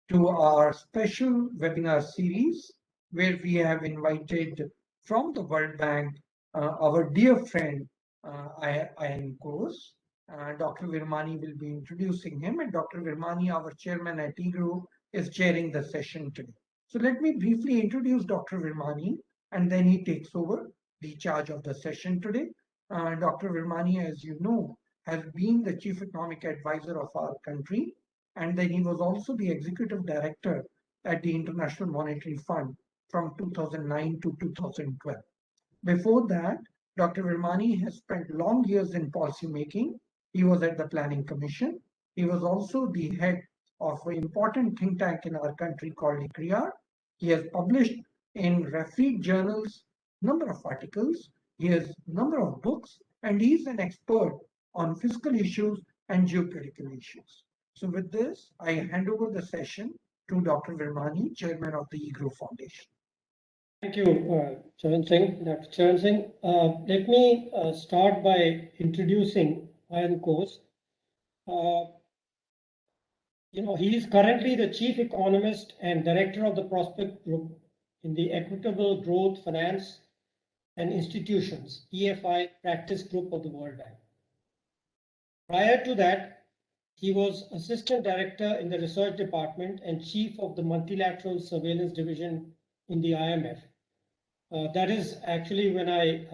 to our special webinar series where we have invited from the World Bank our dear friend Ian Kos. Dr. Virmani will be introducing him, and Dr. Virmani, our chairman at EGROW, is chairing the session today. So let me briefly introduce Dr. Virmani, and then he takes over the charge of the session today. Dr. Virmani, as you know, has been the chief economic advisor of our country, and then he was also the executive director at the International Monetary Fund from 2009 to 2012. Before that, Dr. Virmani has spent long years in policymaking. He was at the Planning Commission. He was also the head of an important think tank in our country called EGROW. He has published in refereed journals number of articles. He has number of books, and he is an expert on fiscal issues and geopolitical issues. So with this, I hand over the session to Dr. Virmani, chairman of the EGROW Foundation. Thank you, Charan Singh, Dr. Charan Singh. Let me start by introducing Ian Kos. He is currently the chief economist and director of the Prospect Group in the Equitable Growth Finance and Institutions (EFI) practice group of the World Bank. Prior to that, he was assistant director in the research department and chief of the multilateral surveillance division in the IMF. That is actually when I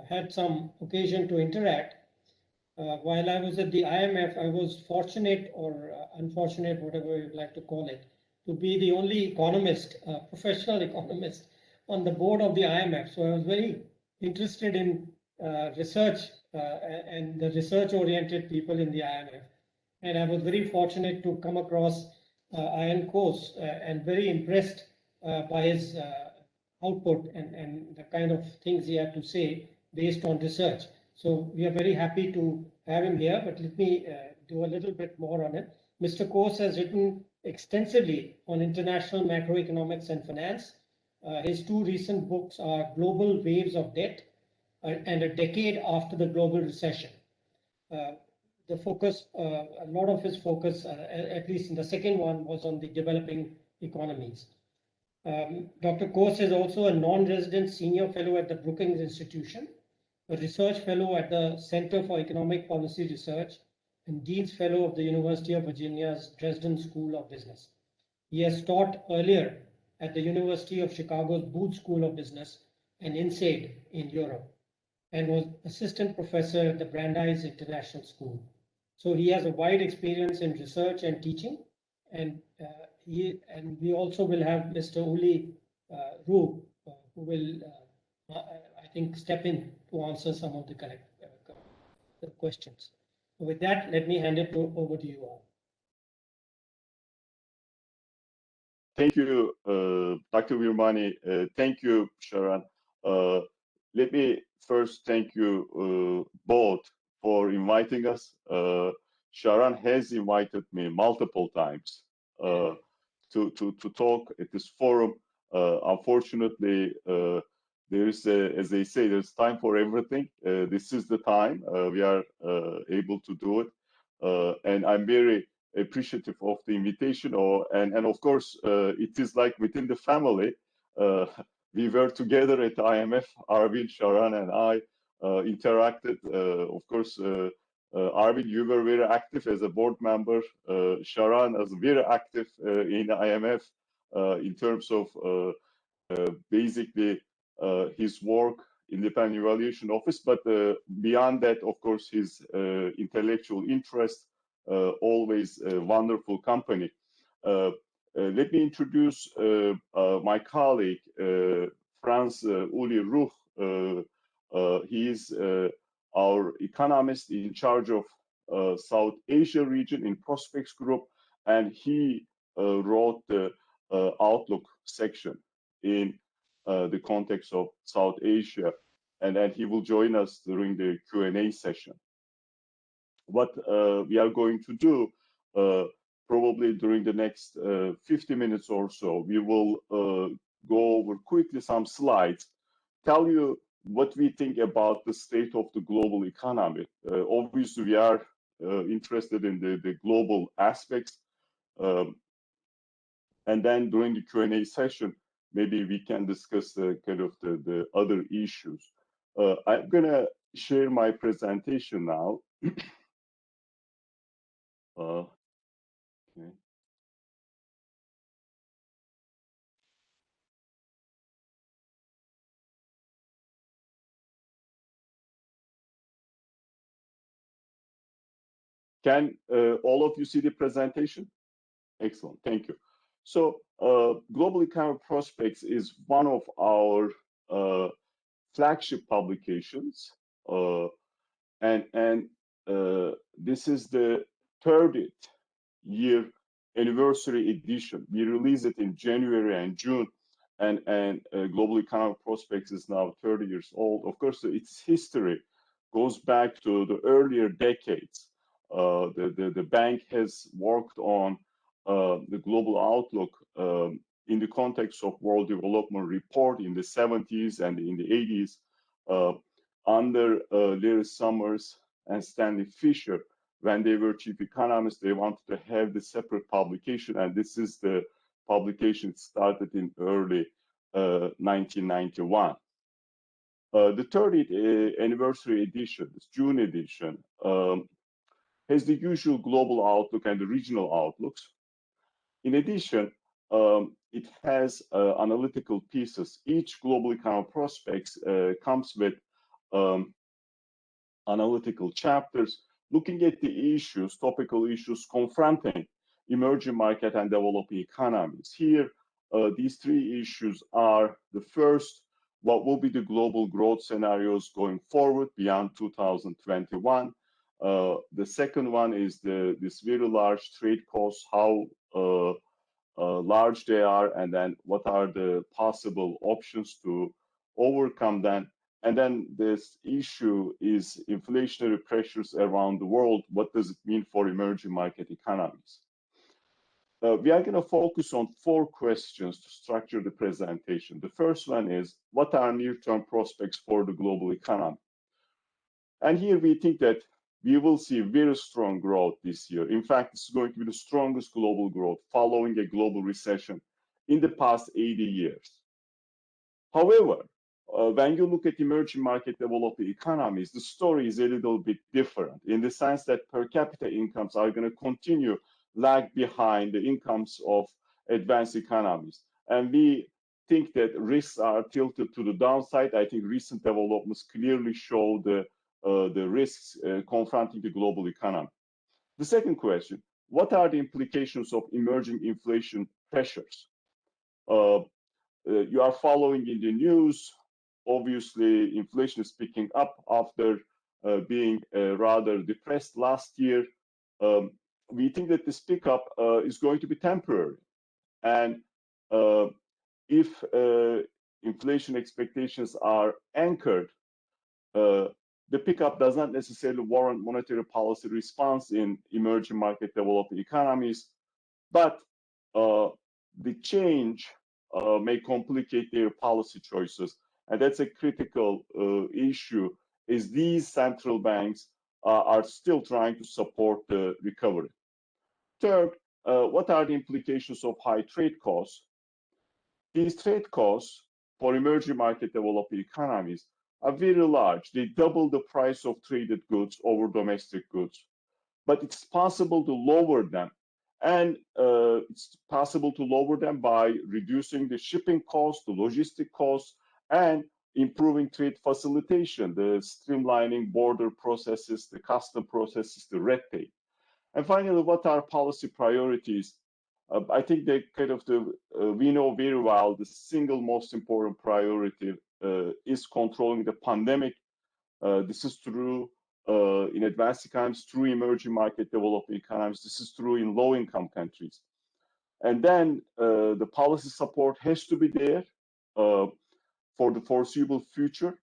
had some occasion to interact. While I was at the IMF, I was fortunate or unfortunate, whatever you'd like to call it, to be the only economist, professional economist on the board of the IMF. So I was very interested in research and the research-oriented people in the IMF. And I was very fortunate to come across Ian Kos and very impressed by his output and the kind of things he had to say based on research. So we are very happy to have him here, but let me do a little bit more on it. Mr. Kos has written extensively on international macroeconomics and finance. His two recent books are Global Waves of Debt and A Decade After the Global Recession. The focus, a lot of his focus, at least in the second one, was on the developing economies. Dr. Kos is also a non-resident senior fellow at the Brookings Institution, a research fellow at the Center for Economic Policy Research, and Dean's Fellow of the University of Virginia's Dresden School of Business. He has taught earlier at the University of Chicago's Booth School of Business and INSEAD in Europe, and was assistant professor at the Brandeis International School. So he has a wide experience in research and teaching, and we also will have Mr. Uli Rube, who will, I think, step in to answer some of the questions. So with that, let me hand it over to you all. Thank you, Dr. Virmani. Thank you, Sharan. Let me first thank you both for inviting us. Sharan has invited me multiple times to talk at this forum. Unfortunately, there is, as they say, there's time for everything. This is the time we are able to do it, and I'm very appreciative of the invitation. And of course, it is like within the family. We were together at IMF. Arvind, Sharan, and I interacted. Of course, Arvind, you were very active as a board member. Sharan was very active in IMF in terms of basically his work, independent evaluation office. But beyond that, of course, his intellectual interest, always a wonderful company. Let me introduce my colleague, Franz Uli Ruch. He is our economist in charge of South Asia region in Prospects Group, and he wrote the Outlook section in the context of South Asia, and then he will join us during the Q&A session. What we are going to do, probably during the next 50 minutes or so, we will go over quickly some slides, tell you what we think about the state of the global economy. Obviously, we are interested in the global aspects. And then during the Q&A session, maybe we can discuss the kind of the other issues. I'm gonna share my presentation now. Okay. Can all of you see the presentation? Excellent, thank you. So Global Economic Prospects is one of our flagship publications, and this is the 30th year anniversary edition. We released it in January and June, and Global Economic Prospects is now 30 years old. Of course, its history goes back to the earlier decades. The bank has worked on the global outlook in the context of World Development Report in the 70s and in the 80s under Larry Summers and Stanley Fischer. When they were chief economists, they wanted to have the separate publication, and this is the publication started in early 1991. The 30th anniversary edition, this June edition, has the usual global outlook and the regional outlooks. In addition, it has analytical pieces. Each Global Economic Prospects comes with analytical chapters looking at the issues, topical issues confronting emerging market and developing economies. Here, these three issues are: the first, what will be the global growth scenarios going forward beyond 2021? The second one is this very large trade costs, how large they are, and then what are the possible options to overcome them. And then this issue is inflationary pressures around the world. What does it mean for emerging market economies? We are going to focus on 4 questions to structure the presentation. The first one is, what are near-term prospects for the global economy? And here we think that we will see very strong growth this year. In fact, it's going to be the strongest global growth following a global recession in the past 80 years. However, when you look at emerging market developing economies, the story is a little bit different in the sense that per capita incomes are going to continue lag behind the incomes of advanced economies. And we think that risks are tilted to the downside. I think recent developments clearly show the risks confronting the global economy. The second question, what are the implications of emerging inflation pressures? You are following in the news. Obviously, inflation is picking up after being rather depressed last year. We think that this pickup is going to be temporary. And if inflation expectations are anchored, the pickup does not necessarily warrant monetary policy response in emerging market developing economies, but the change may complicate their policy choices. And that's a critical issue, is these central banks are still trying to support the recovery. Third, what are the implications of high trade costs? These trade costs for emerging market developing economies are very large. They double the price of traded goods over domestic goods. But it's possible to lower them. And it's possible to lower them by reducing the shipping costs, the logistic costs, and improving trade facilitation, the streamlining border processes, the custom processes, the red tape. And finally, what are policy priorities? I think that kind of we know very well the single most important priority is controlling the pandemic. This is true in advanced economies, true emerging market developing economies. This is true in low-income countries. And then the policy support has to be there for the foreseeable future,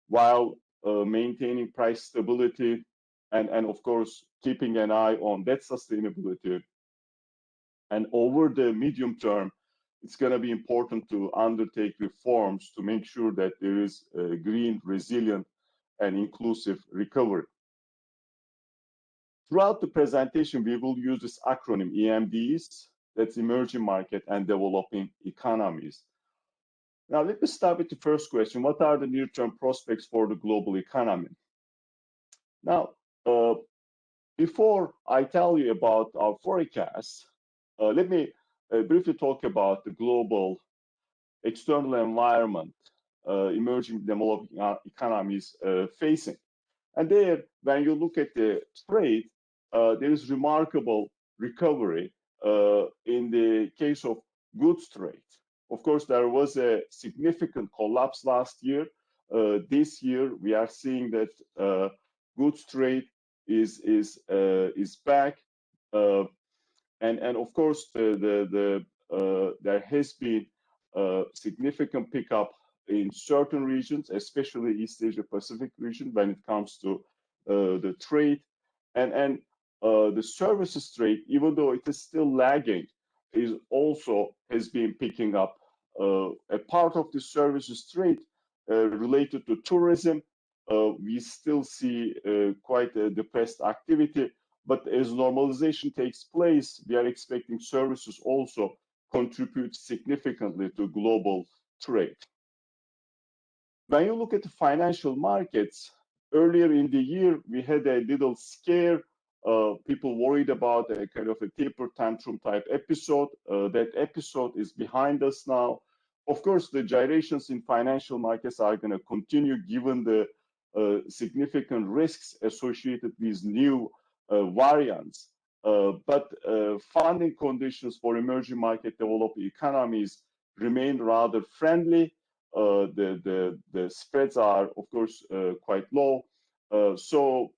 while maintaining price stability and of course, keeping an eye on debt sustainability. And over the medium term, it's going to be important to undertake reforms to make sure that there is a green, resilient, and inclusive recovery. Throughout the presentation, we will use this acronym EMDs. That's emerging market and developing economies. Now, let me start with the first question. What are the near-term prospects for the global economy? Now, before I tell you about our forecast, let me briefly talk about the global external environment emerging developing economies facing. And there, when you look at the trade, there is remarkable recovery in the case of goods trade. Of course, there was a significant collapse last year. This year, we are seeing that goods trade is back, and of course, there has been significant pickup in certain regions, especially East Asia Pacific region, when it comes to the trade, and the services trade, even though it is still lagging, is also has been picking up. A part of the services trade related to tourism, we still see quite a depressed activity, but as normalization takes place, we are expecting services also contribute significantly to global trade. When you look at the financial markets, earlier in the year, we had a little scare. People worried about a kind of a taper tantrum type episode. That episode is behind us now. Of course, the gyrations in financial markets are going to continue given the significant risks associated with new variants. But funding conditions for emerging market developed economies remain rather friendly. The spreads are, of course, quite low. So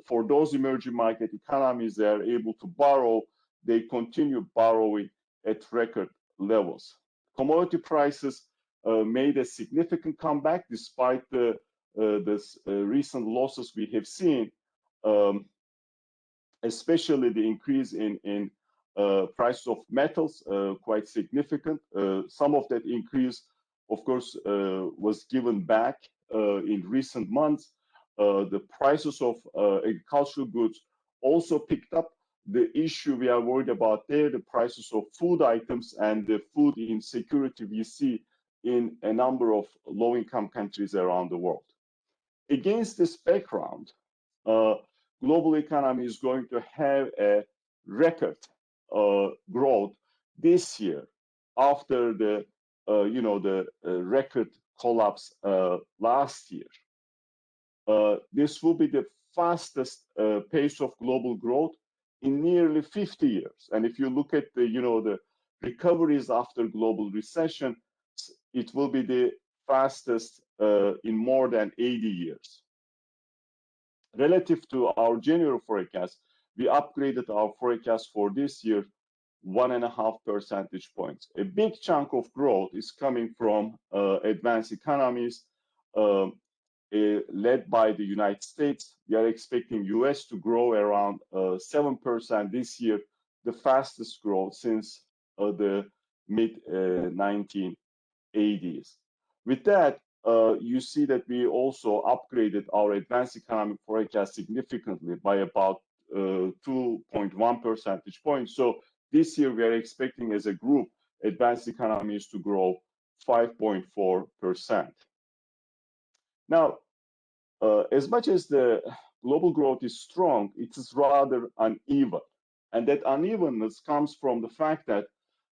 for those emerging market economies, they are able to borrow. They continue borrowing at record levels. Commodity prices made a significant comeback despite the recent losses we have seen, especially the increase in price of metals, quite significant. Some of that increase, of course, was given back in recent months. The prices of agricultural goods also picked up. The issue we are worried about there, the prices of food items and the food insecurity we see in a number of low-income countries around the world. Against this background, global economy is going to have a record growth this year after the record collapse last year. This will be the fastest pace of global growth in nearly 50 years. And if you look at the recoveries after global recession, it will be the fastest in more than 80 years. Relative to our January forecast, we upgraded our forecast for this year 1.5 percentage points. A big chunk of growth is coming from advanced economies, led by the United States. We are expecting US to grow around 7% this year, the fastest growth since the mid-1980s. With that, you see that we also upgraded our advanced economic forecast significantly by about 2.1 percentage points. So this year we are expecting as a group advanced economies to grow 5.4%. Now, as much as the global growth is strong, it is rather uneven. And that unevenness comes from the fact that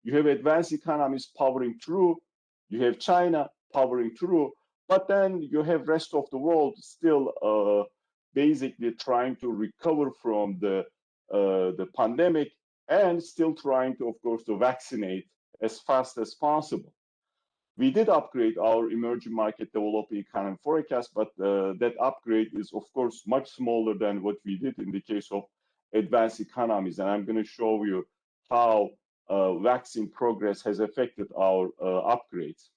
you have advanced economies powering through, you have China powering through, but then you have rest of the world still basically trying to recover from the pandemic and still trying to, of course, to vaccinate as fast as possible. We did upgrade our emerging market developing economy forecast, but that upgrade is, of course, much smaller than what we did in the case of advanced economies. And I'm going to show you how vaccine progress has affected our upgrades.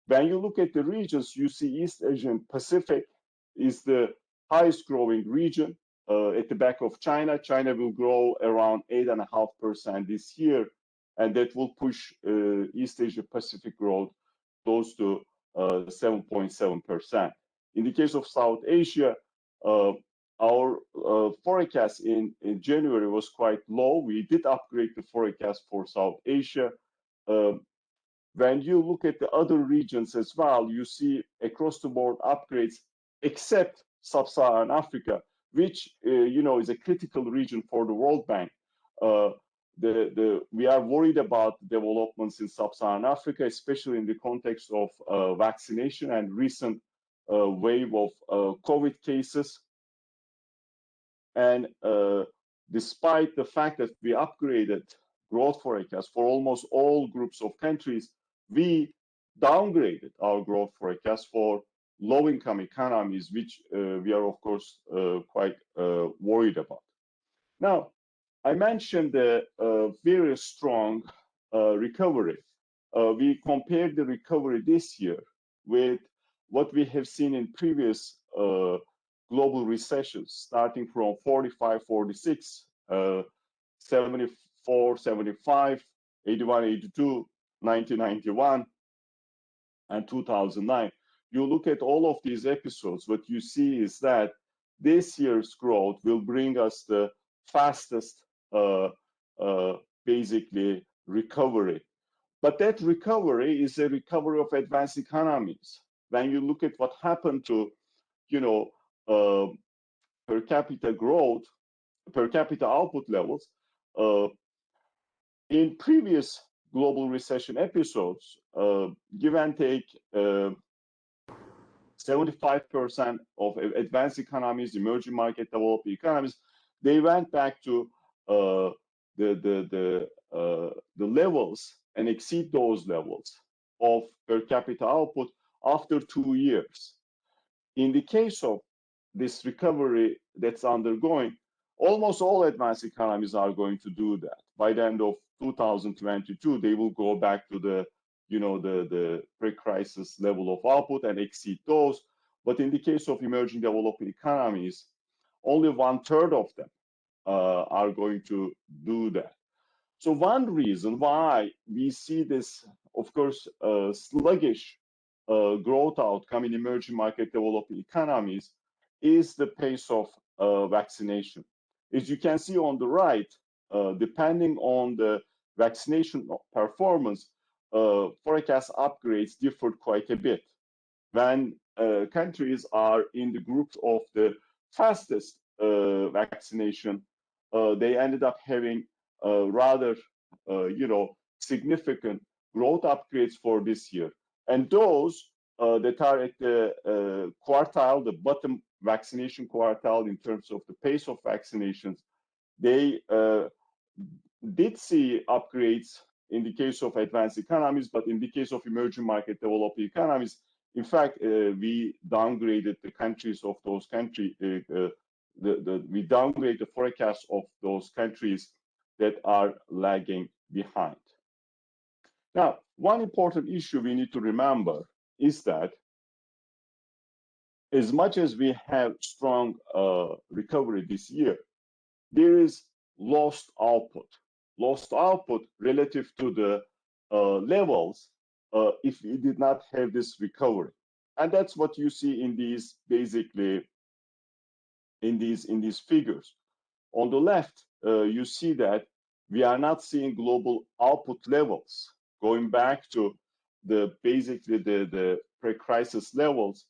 When you look at the regions, you see East Asian Pacific is the highest growing region at the back of China. China will grow around 8.5% this year, and that will push East Asia Pacific growth close to 7.7%. In the case of South Asia, our forecast in January was quite low. We did upgrade the forecast for South Asia. When you look at the other regions as well, you see across the board upgrades, except Sub-Saharan Africa, which is a critical region for the World Bank. We are worried about developments in Sub-Saharan Africa, especially in the context of vaccination and recent wave of COVID cases. And despite the fact that we upgraded growth forecast for almost all groups of countries, we downgraded our growth forecast for low-income economies, which we are, of course, quite worried about. Now, I mentioned the very strong recovery. We compared the recovery this year with what we have seen in previous global recessions, starting from 45, 46, 74, 75, 81, 82, 1991, and 2009. You look at all of these episodes, what you see is that this year's growth will bring us the fastest, basically, recovery. But that recovery is a recovery of advanced economies. When you look at what happened to, per capita growth, per capita output levels, in previous global recession episodes, give and take, 75% of advanced economies, emerging market, developed economies, they went back to the levels and exceed those levels of per capita output after 2 years. In the case of this recovery that's undergoing, almost all advanced economies are going to do that. By the end of 2022, they will go back to the pre-crisis level of output and exceed those. But in the case of emerging developing economies, only 1/3 of them are going to do that. So one reason why we see this, of course, sluggish growth outcome in emerging market developing economies is the pace of vaccination. As you can see on the right, depending on the vaccination performance, forecast upgrades differed quite a bit. When countries are in the group of the fastest vaccination, they ended up having rather, significant growth upgrades for this year. And those that are at the quartile, the bottom vaccination quartile in terms of the pace of vaccinations, they did see upgrades in the case of advanced economies, but in the case of emerging market developing economies, in fact, we downgraded the countries of those countries. We downgrade the forecast of those countries that are lagging behind. Now, one important issue we need to remember is that as much as we have strong recovery this year, there is lost output relative to the levels if we did not have this recovery. And that's what you see in these, basically, in these figures. On the left, you see that we are not seeing global output levels going back to basically the pre-crisis levels.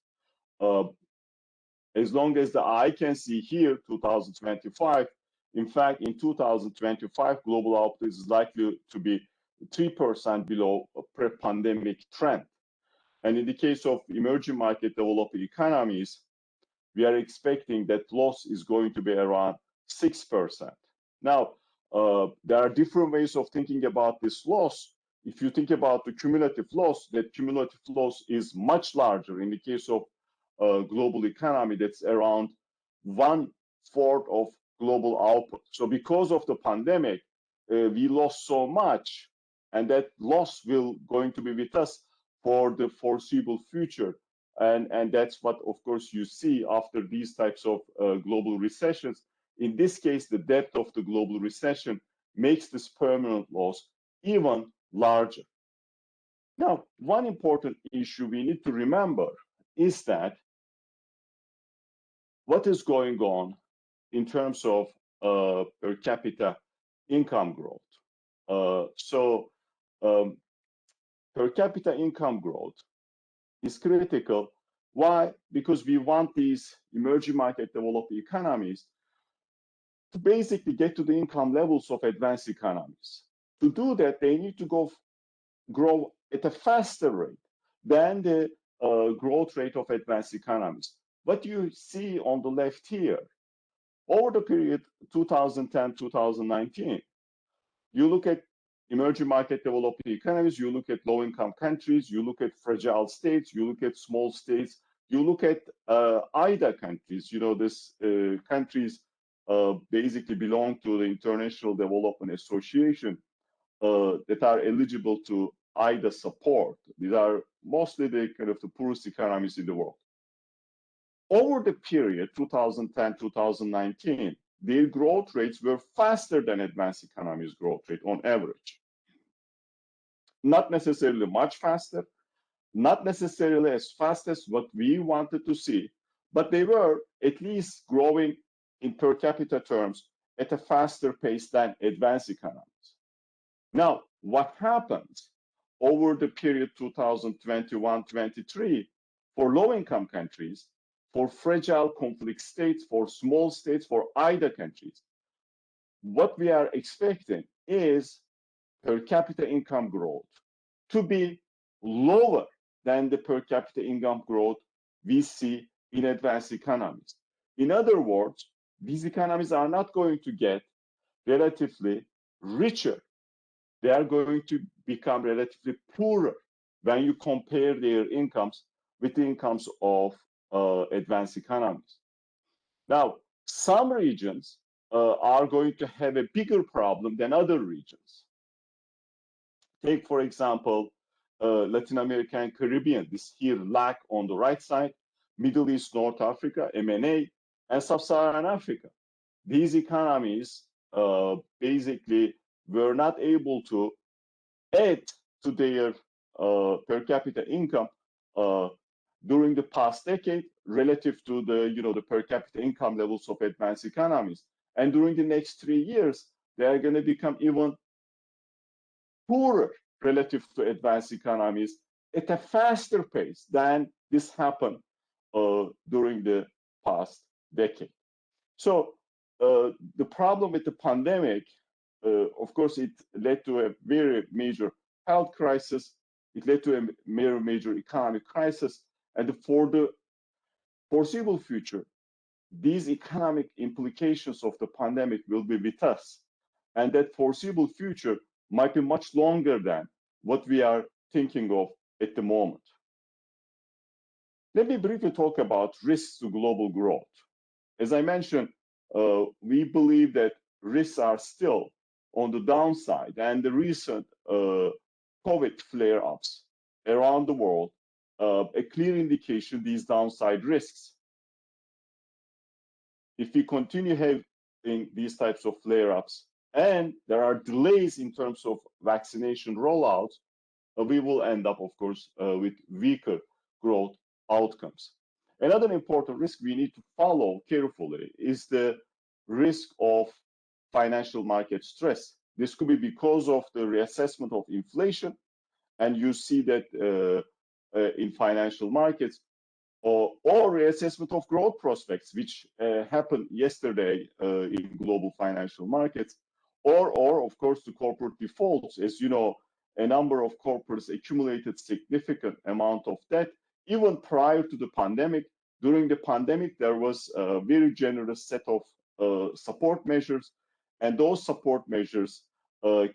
As long as the eye can see here, 2025, in fact, in 2025, global output is likely to be 3% below a pre-pandemic trend. And in the case of emerging market developing economies, we are expecting that loss is going to be around 6%. Now, there are different ways of thinking about this loss. If you think about the cumulative loss, that cumulative loss is much larger. In the case of global economy, that's around 1/4 of global output. So because of the pandemic, we lost so much, and that loss will going to be with us for the foreseeable future. And that's what, of course, you see after these types of global recessions. In this case, the depth of the global recession makes this permanent loss even larger. Now, one important issue we need to remember is that what is going on in terms of per capita income growth. Per capita income growth is critical. Why? Because we want these emerging market developed economies to basically get to the income levels of advanced economies. To do that, they need to grow at a faster rate than the growth rate of advanced economies. What you see on the left here, over the period 2010-2019, you look at emerging market developed economies, you look at low-income countries, you look at fragile states, you look at small states, you look at IDA countries. This countries basically belong to the International Development Association that are eligible to IDA support. These are mostly the kind of the poorest economies in the world. Over the period 2010-2019, their growth rates were faster than advanced economies' growth rate on average. Not necessarily much faster, not necessarily as fast as what we wanted to see, but they were at least growing in per capita terms at a faster pace than advanced economies. Now, what happens over the period 2021-23 for low-income countries, for fragile conflict states, for small states, for IDA countries? What we are expecting is per capita income growth to be lower than the per capita income growth we see in advanced economies. In other words, these economies are not going to get relatively richer. They are going to become relatively poorer when you compare their incomes with the incomes of advanced economies. Now, some regions are going to have a bigger problem than other regions. Take, for example, Latin America and Caribbean, this here LAC on the right side, Middle East, North Africa, MNA, and Sub-Saharan Africa. These economies basically were not able to add to their per capita income during the past decade relative to the per capita income levels of advanced economies. And during the next 3 years, they are going to become even poorer relative to advanced economies at a faster pace than this happened during the past decade. So the problem with the pandemic, of course, it led to a very major health crisis. It led to a major economic crisis. And for the foreseeable future, these economic implications of the pandemic will be with us. And that foreseeable future might be much longer than what we are thinking of at the moment. Let me briefly talk about risks to global growth. As I mentioned, we believe that risks are still on the downside, and the recent COVID flare-ups around the world, a clear indication these downside risks. If we continue having these types of flare-ups and there are delays in terms of vaccination rollouts, we will end up, of course, with weaker growth outcomes. Another important risk we need to follow carefully is the risk of financial market stress. This could be because of the reassessment of inflation, and you see that in financial markets, or reassessment of growth prospects, which happened yesterday in global financial markets, or of course the corporate defaults. As you know, a number of corporates accumulated significant amount of debt even prior to the pandemic. During the pandemic, there was a very generous set of support measures, and those support measures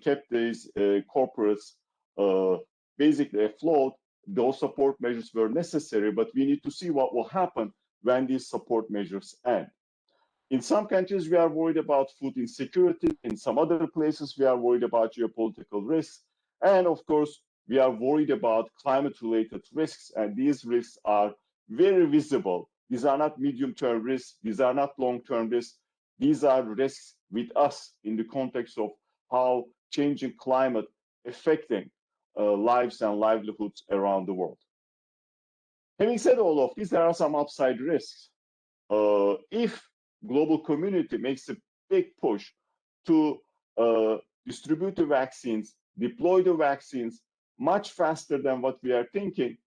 kept these corporates basically afloat. Those support measures were necessary, but we need to see what will happen when these support measures end. In some countries, we are worried about food insecurity. In some other places, we are worried about geopolitical risks. And of course, we are worried about climate-related risks, and these risks are very visible. These are not medium-term risks. These are not long-term risks. These are risks with us in the context of how changing climate affecting lives and livelihoods around the world. Having said all of this, there are some upside risks. If global community makes a big push to distribute the vaccines, deploy the vaccines much faster than what we are thinking,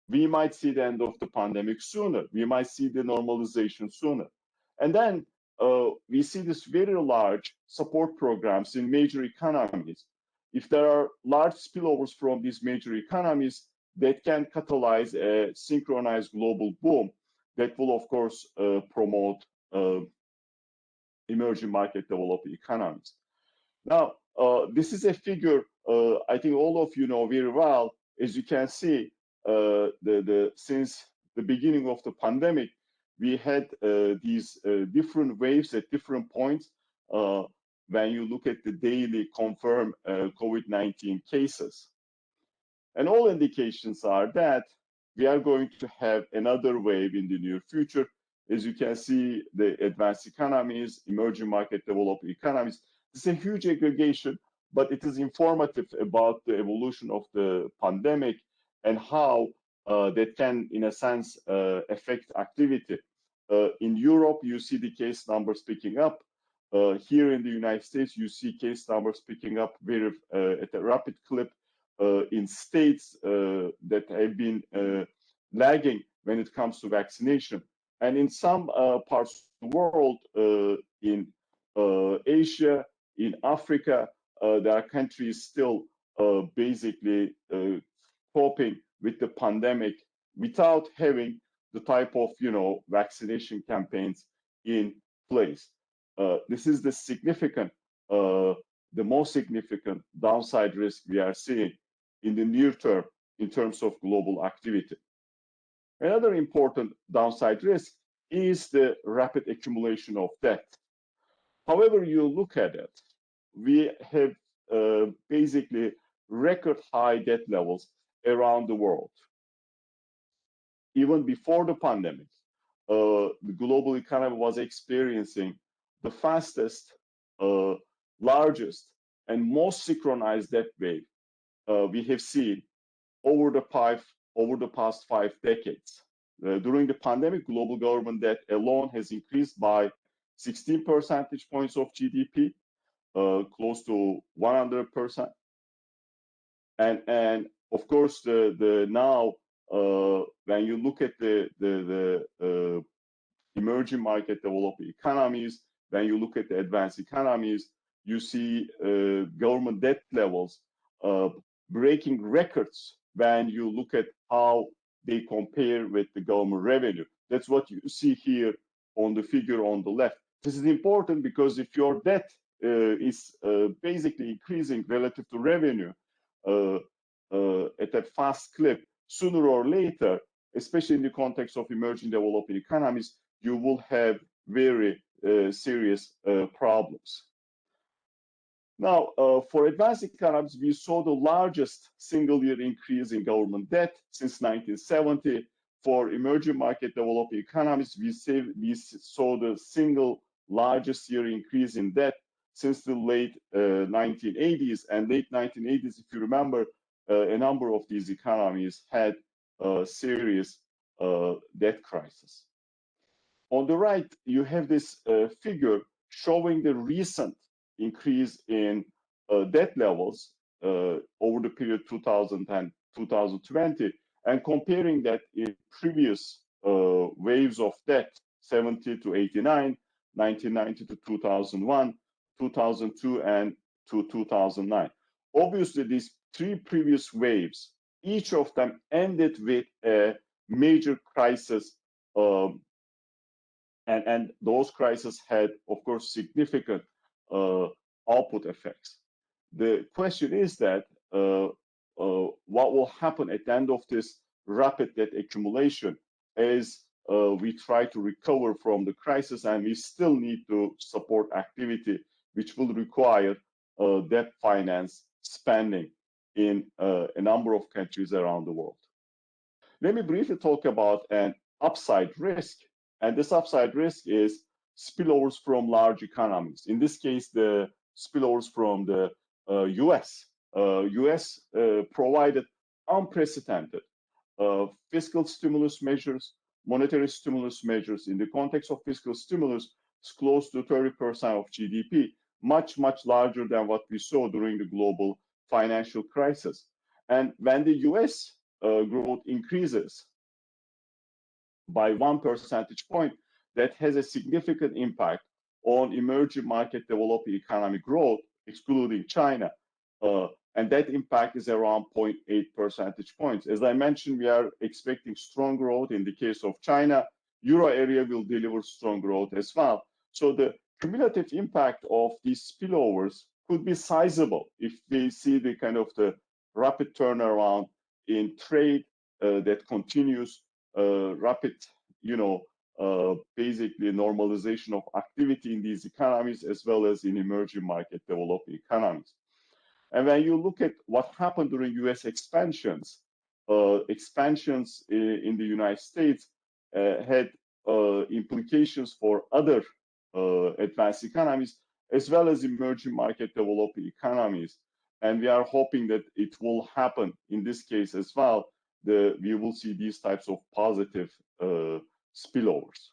we might see the end of the pandemic sooner. We might see the normalization sooner. And then we see this very large support programs in major economies. If there are large spillovers from these major economies, that can catalyze a synchronized global boom that will, of course, promote emerging market developed economies. Now, this is a figure I think all of you know very well. As you can see, since the beginning of the pandemic, we had these different waves at different points when you look at the daily confirmed COVID-19 cases. And all indications are that we are going to have another wave in the near future. As you can see, the advanced economies, emerging market developed economies, it's a huge aggregation, but it is informative about the evolution of the pandemic and how that can, in a sense, affect activity. In Europe, you see the case numbers picking up. Here in the United States, you see case numbers picking up very at a rapid clip in states that have been lagging when it comes to vaccination. And in some parts of the world, in Asia, in Africa, there are countries still basically coping with the pandemic without having the type of, vaccination campaigns in place. This is the significant, the most significant downside risk we are seeing in the near term in terms of global activity. Another important downside risk is the rapid accumulation of debt. However you look at it, we have basically record high debt levels around the world. Even before the pandemic, the global economy was experiencing the fastest, largest, and most synchronized debt wave we have seen over the past 5 decades. During the pandemic, global government debt alone has increased by 16 percentage points of GDP, close to 100%. And of course, now when you look at the emerging market developed economies, when you look at the advanced economies, you see government debt levels breaking records when you look at how they compare with the government revenue. That's what you see here on the figure on the left. This is important because if your debt is basically increasing relative to revenue at a fast clip, sooner or later, especially in the context of emerging developing economies, you will have very serious problems. Now, for advanced economies, we saw the largest single-year increase in government debt since 1970. For emerging market developing economies, we saw the single largest year increase in debt since the late 1980s. And late 1980s, if you remember, a number of these economies had a serious debt crisis. On the right, you have this figure showing the recent increase in debt levels over the period 2000 and 2020, and comparing that in previous waves of debt, 70 to 89, 1990 to 2001, 2002, and to 2009. Obviously, these 3 previous waves, each of them ended with a major crisis, and those crises had, of course, significant output effects. The question is that what will happen at the end of this rapid debt accumulation as we try to recover from the crisis, and we still need to support activity which will require debt finance spending in a number of countries around the world. Let me briefly talk about an upside risk, and this upside risk is spillovers from large economies. In this case, the spillovers from the US. US provided unprecedented fiscal stimulus measures, monetary stimulus measures. In the context of fiscal stimulus, It's close to 30% of GDP, much, much larger than what we saw during the global financial crisis. And when the US growth increases by 1 percentage point, that has a significant impact on emerging market developing economy growth, excluding China. And that impact is around 0.8 percentage points. As I mentioned, we are expecting strong growth in the case of China. Euro area will deliver strong growth as well. So the cumulative impact of these spillovers could be sizable if we see the kind of the rapid turnaround in trade that continues, rapid, basically normalization of activity in these economies as well as in emerging market developing economies. And when you look at what happened during US expansions, expansions in the United States had implications for other advanced economies as well as emerging market developing economies. And we are hoping that it will happen in this case as well. We will see these types of positive spillovers.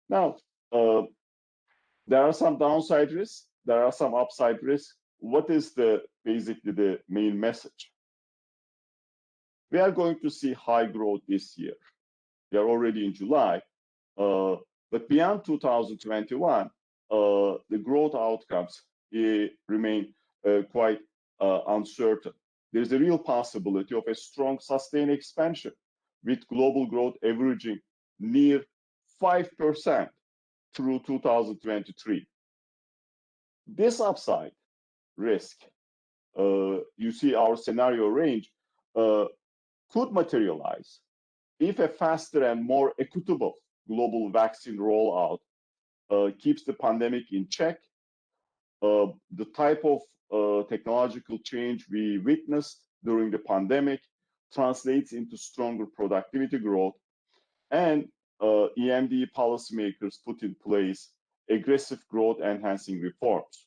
Now, there are some downside risks. There are some upside risks. What is basically the main message? We are going to see high growth this year. We are already in July, but beyond 2021, the growth outcomes remain quite uncertain. There's a real possibility of a strong sustained expansion with global growth averaging near 5% through 2023. This upside risk, you see our scenario range, could materialize if a faster and more equitable global vaccine rollout keeps the pandemic in check. The type of technological change we witnessed during the pandemic translates into stronger productivity growth, and EMD policymakers put in place aggressive growth enhancing reforms.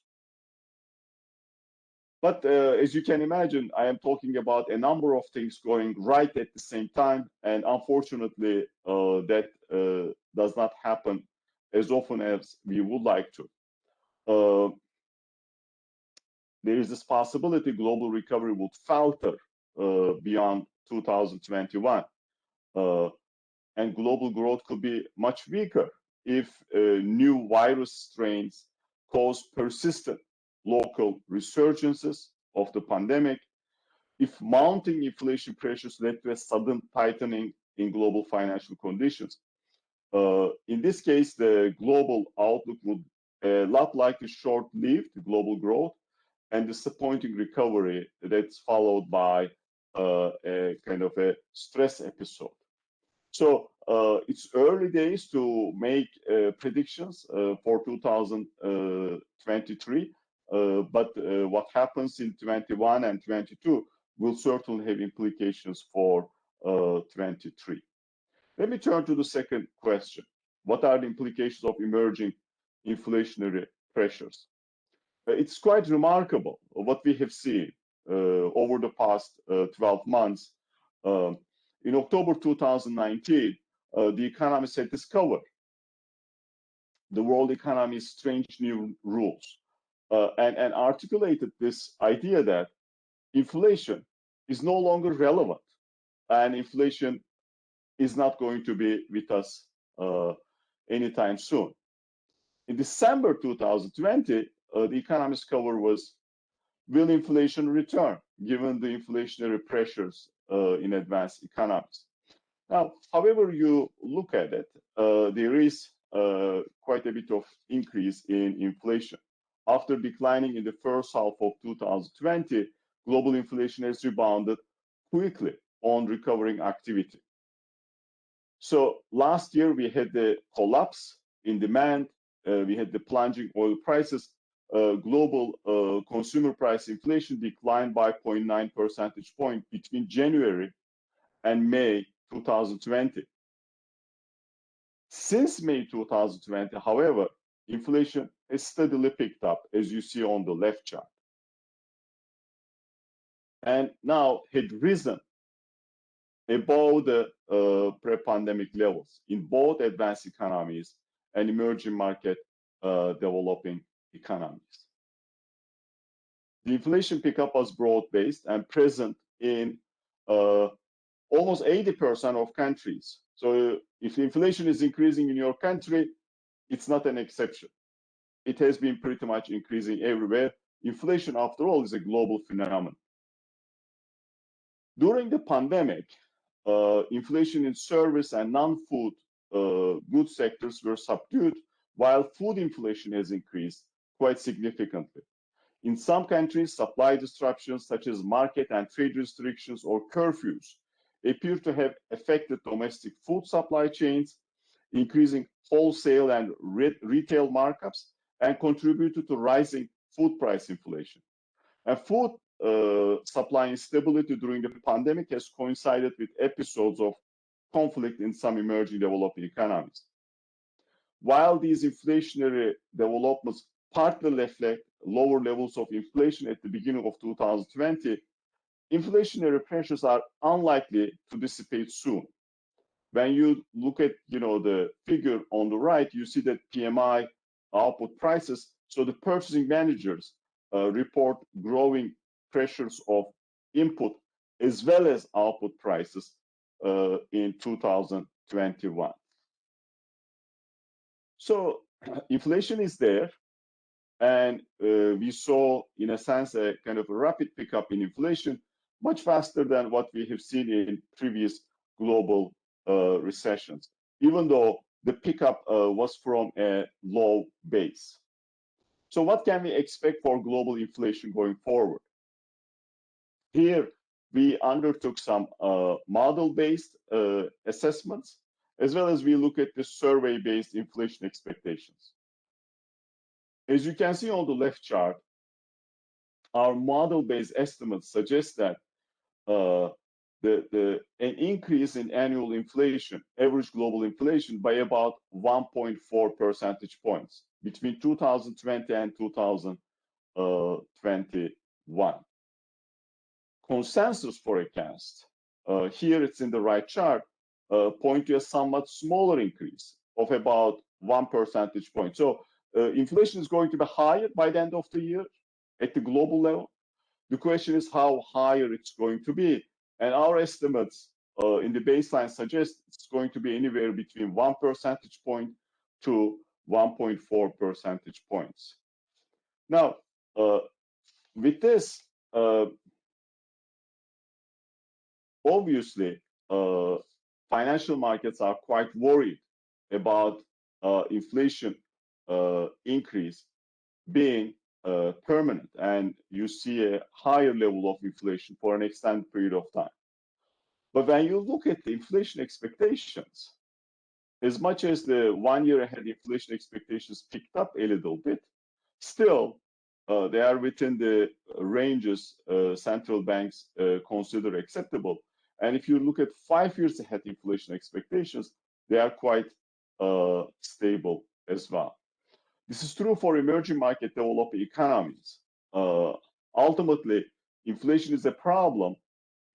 But as you can imagine, I am talking about a number of things going right at the same time, and unfortunately, that does not happen as often as we would like to. There is this possibility global recovery would falter beyond 2021, and global growth could be much weaker if new virus strains cause persistent local resurgences of the pandemic, if mounting inflation pressures led to a sudden tightening in global financial conditions. In this case, the global outlook would a lot like a short-lived global growth and disappointing recovery that's followed by a kind of a stress episode. So it's early days to make predictions for 2023. But what happens in 21 and 22 will certainly have implications for 23. Let me turn to the second question. What are the implications of emerging inflationary pressures? It's quite remarkable what we have seen over the past 12 months. In October 2019, the economists had discovered the world economy's strange new rules. And articulated this idea that inflation is no longer relevant and inflation is not going to be with us anytime soon. In December 2020, the economist cover was, will inflation return given the inflationary pressures in advanced economies? Now, however you look at it, there is quite a bit of increase in inflation. After declining in the first half of 2020, global inflation has rebounded quickly on recovering activity. So last year we had the collapse in demand, we had the plunging oil prices, global consumer price inflation declined by 0.9 percentage point between January and May 2020. Since May 2020, however, inflation has steadily picked up, as you see on the left chart, and now had risen above the pre-pandemic levels in both advanced economies and emerging market developing economies. The inflation pickup was broad-based and present in almost 80% of countries. So if inflation is increasing in your country, it's not an exception. It has been pretty much increasing everywhere. Inflation, after all, is a global phenomenon. During the pandemic, inflation in service and non-food goods sectors were subdued, while food inflation has increased quite significantly. In some countries, supply disruptions such as market and trade restrictions or curfews appear to have affected domestic food supply chains, increasing wholesale and retail markups, and contributed to rising food price inflation. And food supply instability during the pandemic has coincided with episodes of conflict in some emerging developing economies. While these inflationary developments partly reflect lower levels of inflation at the beginning of 2020, inflationary pressures are unlikely to dissipate soon. When you look at the figure on the right, you see that PMI output prices, so the purchasing managers report growing pressures of input as well as output prices in 2021. So inflation is there, and we saw, in a sense, a kind of a rapid pickup in inflation, much faster than what we have seen in previous global recessions, even though the pickup was from a low base. So what can we expect for global inflation going forward? Here, we undertook some model-based assessments, as well as we look at the survey-based inflation expectations. As you can see on the left chart, our model-based estimates suggest that an increase in annual inflation, average global inflation, by about 1.4 percentage points between 2020 and 2021. Consensus forecast, here it's in the right chart, point to a somewhat smaller increase of about 1 percentage point. So inflation is going to be higher by the end of the year at the global level. The question is how higher it's going to be. And our estimates in the baseline suggest it's going to be anywhere between 1 percentage point to 1.4 percentage points. Now, with this, obviously, financial markets are quite worried about inflation increase being permanent, and you see a higher level of inflation for an extended period of time. But when you look at the inflation expectations, as much as the 1 year ahead inflation expectations picked up a little bit, still they are within the ranges central banks consider acceptable. And if you look at 5 years ahead inflation expectations, they are quite stable as well. This is true for emerging market developing economies. Ultimately, inflation is a problem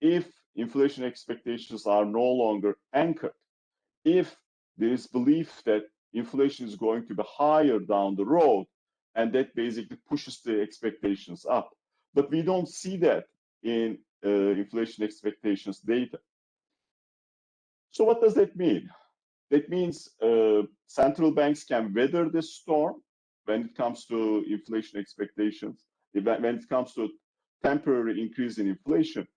if inflation expectations are no longer anchored. If there is belief that inflation is going to be higher down the road, and that basically pushes the expectations up. But we don't see that in inflation expectations data. So what does that mean? That means central banks can weather this storm when it comes to inflation expectations, when it comes to temporary increase in inflation.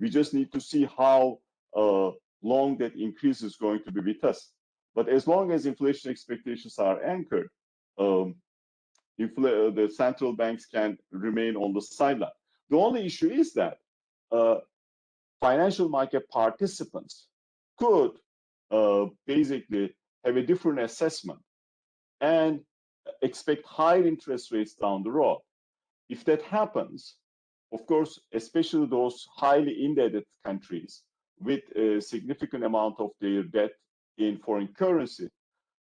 We just need to see how long that increase is going to be with us. But as long as inflation expectations are anchored, the central banks can remain on the sideline. The only issue is that financial market participants could basically have a different assessment and expect higher interest rates down the road. If that happens, of course, especially those highly indebted countries with a significant amount of their debt in foreign currency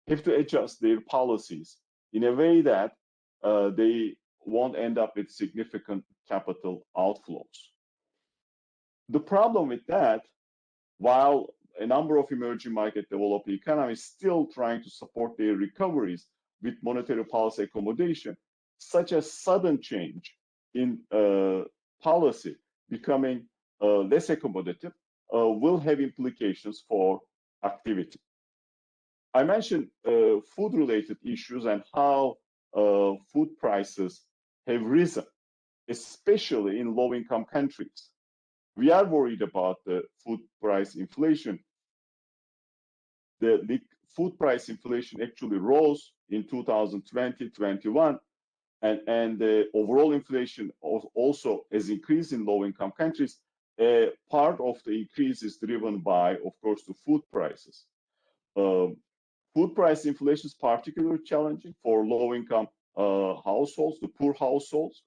have to adjust their policies in a way that they won't end up with significant capital outflows. The problem with that, while a number of emerging market developing economies still trying to support their recoveries with monetary policy accommodation, such a sudden change in policy becoming less accommodative will have implications for activity. I mentioned food-related issues and how food prices have risen, especially in low-income countries. We are worried about the food price inflation. The food price inflation actually rose in 2020-21, and the overall inflation also has increased in low-income countries. Part of the increase is driven by, of course, the food prices. Food price inflation is particularly challenging for low-income households, the poor households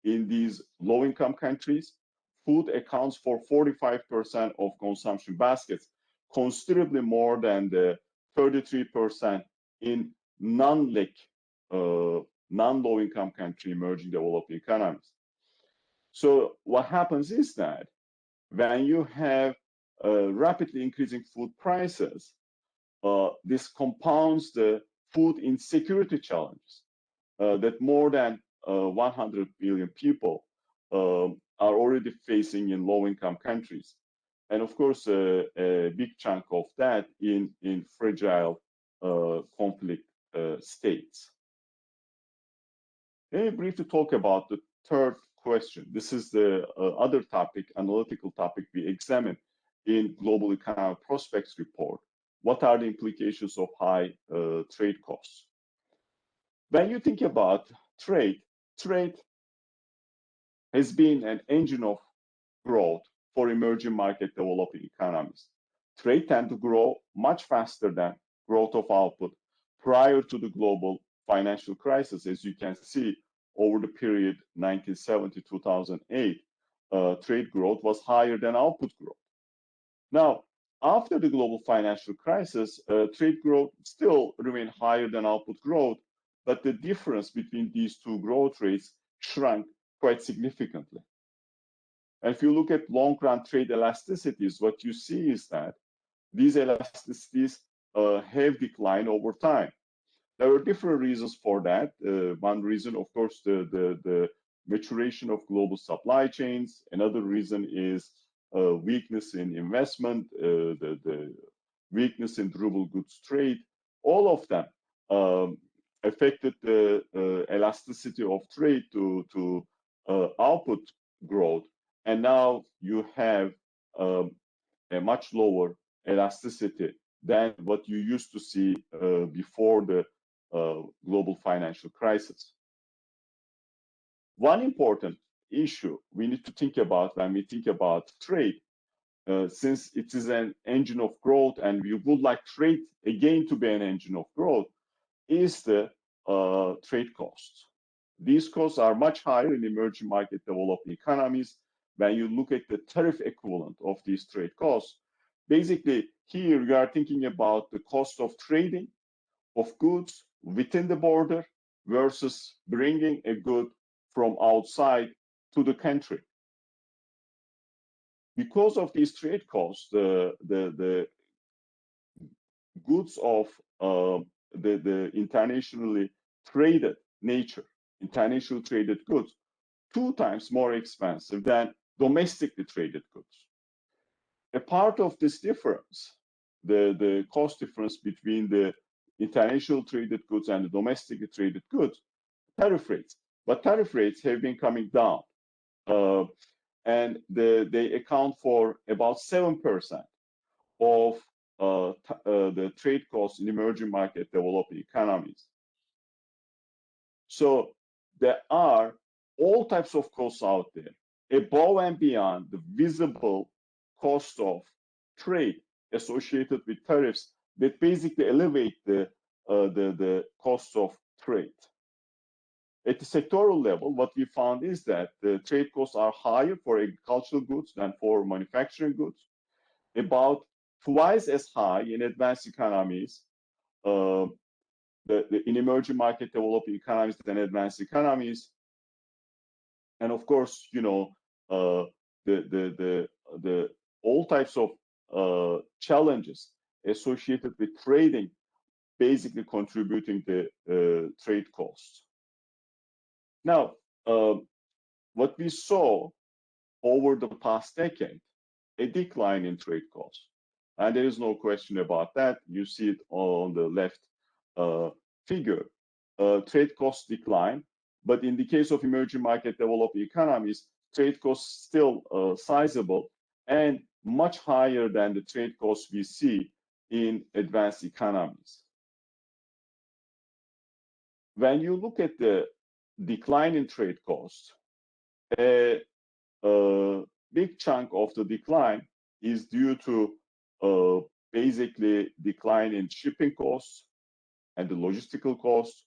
in these low-income countries. Food accounts for 45% of consumption baskets, considerably more than the 33% in non-low-income country emerging developing economies. So what happens is that when you have rapidly increasing food prices, this compounds the food insecurity challenges that more than 100 million people are already facing in low-income countries. And of course, a big chunk of that in fragile conflict states. Let me briefly talk about the third question. This is the other topic, analytical topic we examined in Global Economic Prospects report. What are the implications of high trade costs? When you think about trade has been an engine of growth for emerging market developing economies. Trade tend to grow much faster than growth of output prior to the global financial crisis. As you can see, over the period 1970-2008, trade growth was higher than output growth. Now, after the global financial crisis, trade growth still remained higher than output growth, but the difference between these two growth rates shrunk quite significantly. And if you look at long-run trade elasticities, what you see is that these elasticities have declined over time. There are different reasons for that. One reason, of course, the maturation of global supply chains. Another reason is weakness in investment, the weakness in durable goods trade. All of them affected the elasticity of trade to output growth. And now you have a much lower elasticity than what you used to see before the global financial crisis. One important issue we need to think about when we think about trade, since it is an engine of growth and we would like trade again to be an engine of growth, is the trade costs. These costs are much higher in emerging market developing economies. When you look at the tariff equivalent of these trade costs, basically here we are thinking about the cost of trading of goods within the border versus bringing a good from outside to the country. Because of these trade costs, the goods of the internationally traded nature, internationally traded goods, 2 times more expensive than domestically traded goods. A part of this difference, the cost difference between the international traded goods and the domestically traded goods, tariff rates. But tariff rates have been coming down, and they account for about 7% of the trade costs in emerging market developing economies. So there are all types of costs out there, above and beyond the visible cost of trade associated with tariffs that basically elevate the cost of trade. At the sectoral level, what we found is that the trade costs are higher for agricultural goods than for manufacturing goods, about twice as high in advanced economies, in emerging market developing economies than advanced economies. And of course, you know, all types of challenges associated with trading basically contributing the trade costs. Now, what we saw over the past decade, a decline in trade costs. And there is no question about that. You see it on the left figure. Trade costs decline, but in the case of emerging market developed economies, trade costs still sizable and much higher than the trade costs we see in advanced economies. When you look at the decline in trade costs, a big chunk of the decline is due to basically decline in shipping costs and the logistical costs,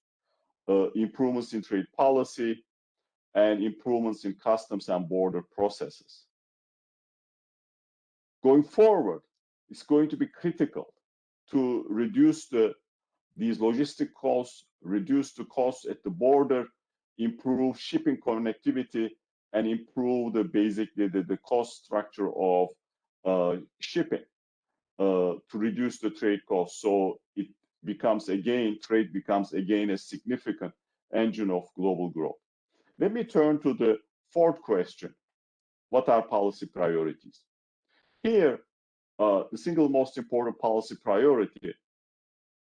improvements in trade policy, and improvements in customs and border processes. Going forward, it's going to be critical to reduce these logistic costs, reduce the costs at the border, improve shipping connectivity, and improve basically the cost structure of shipping to reduce the trade costs. So it becomes again, trade becomes again a significant engine of global growth. Let me turn to the fourth question. What are policy priorities? Here, the single most important policy priority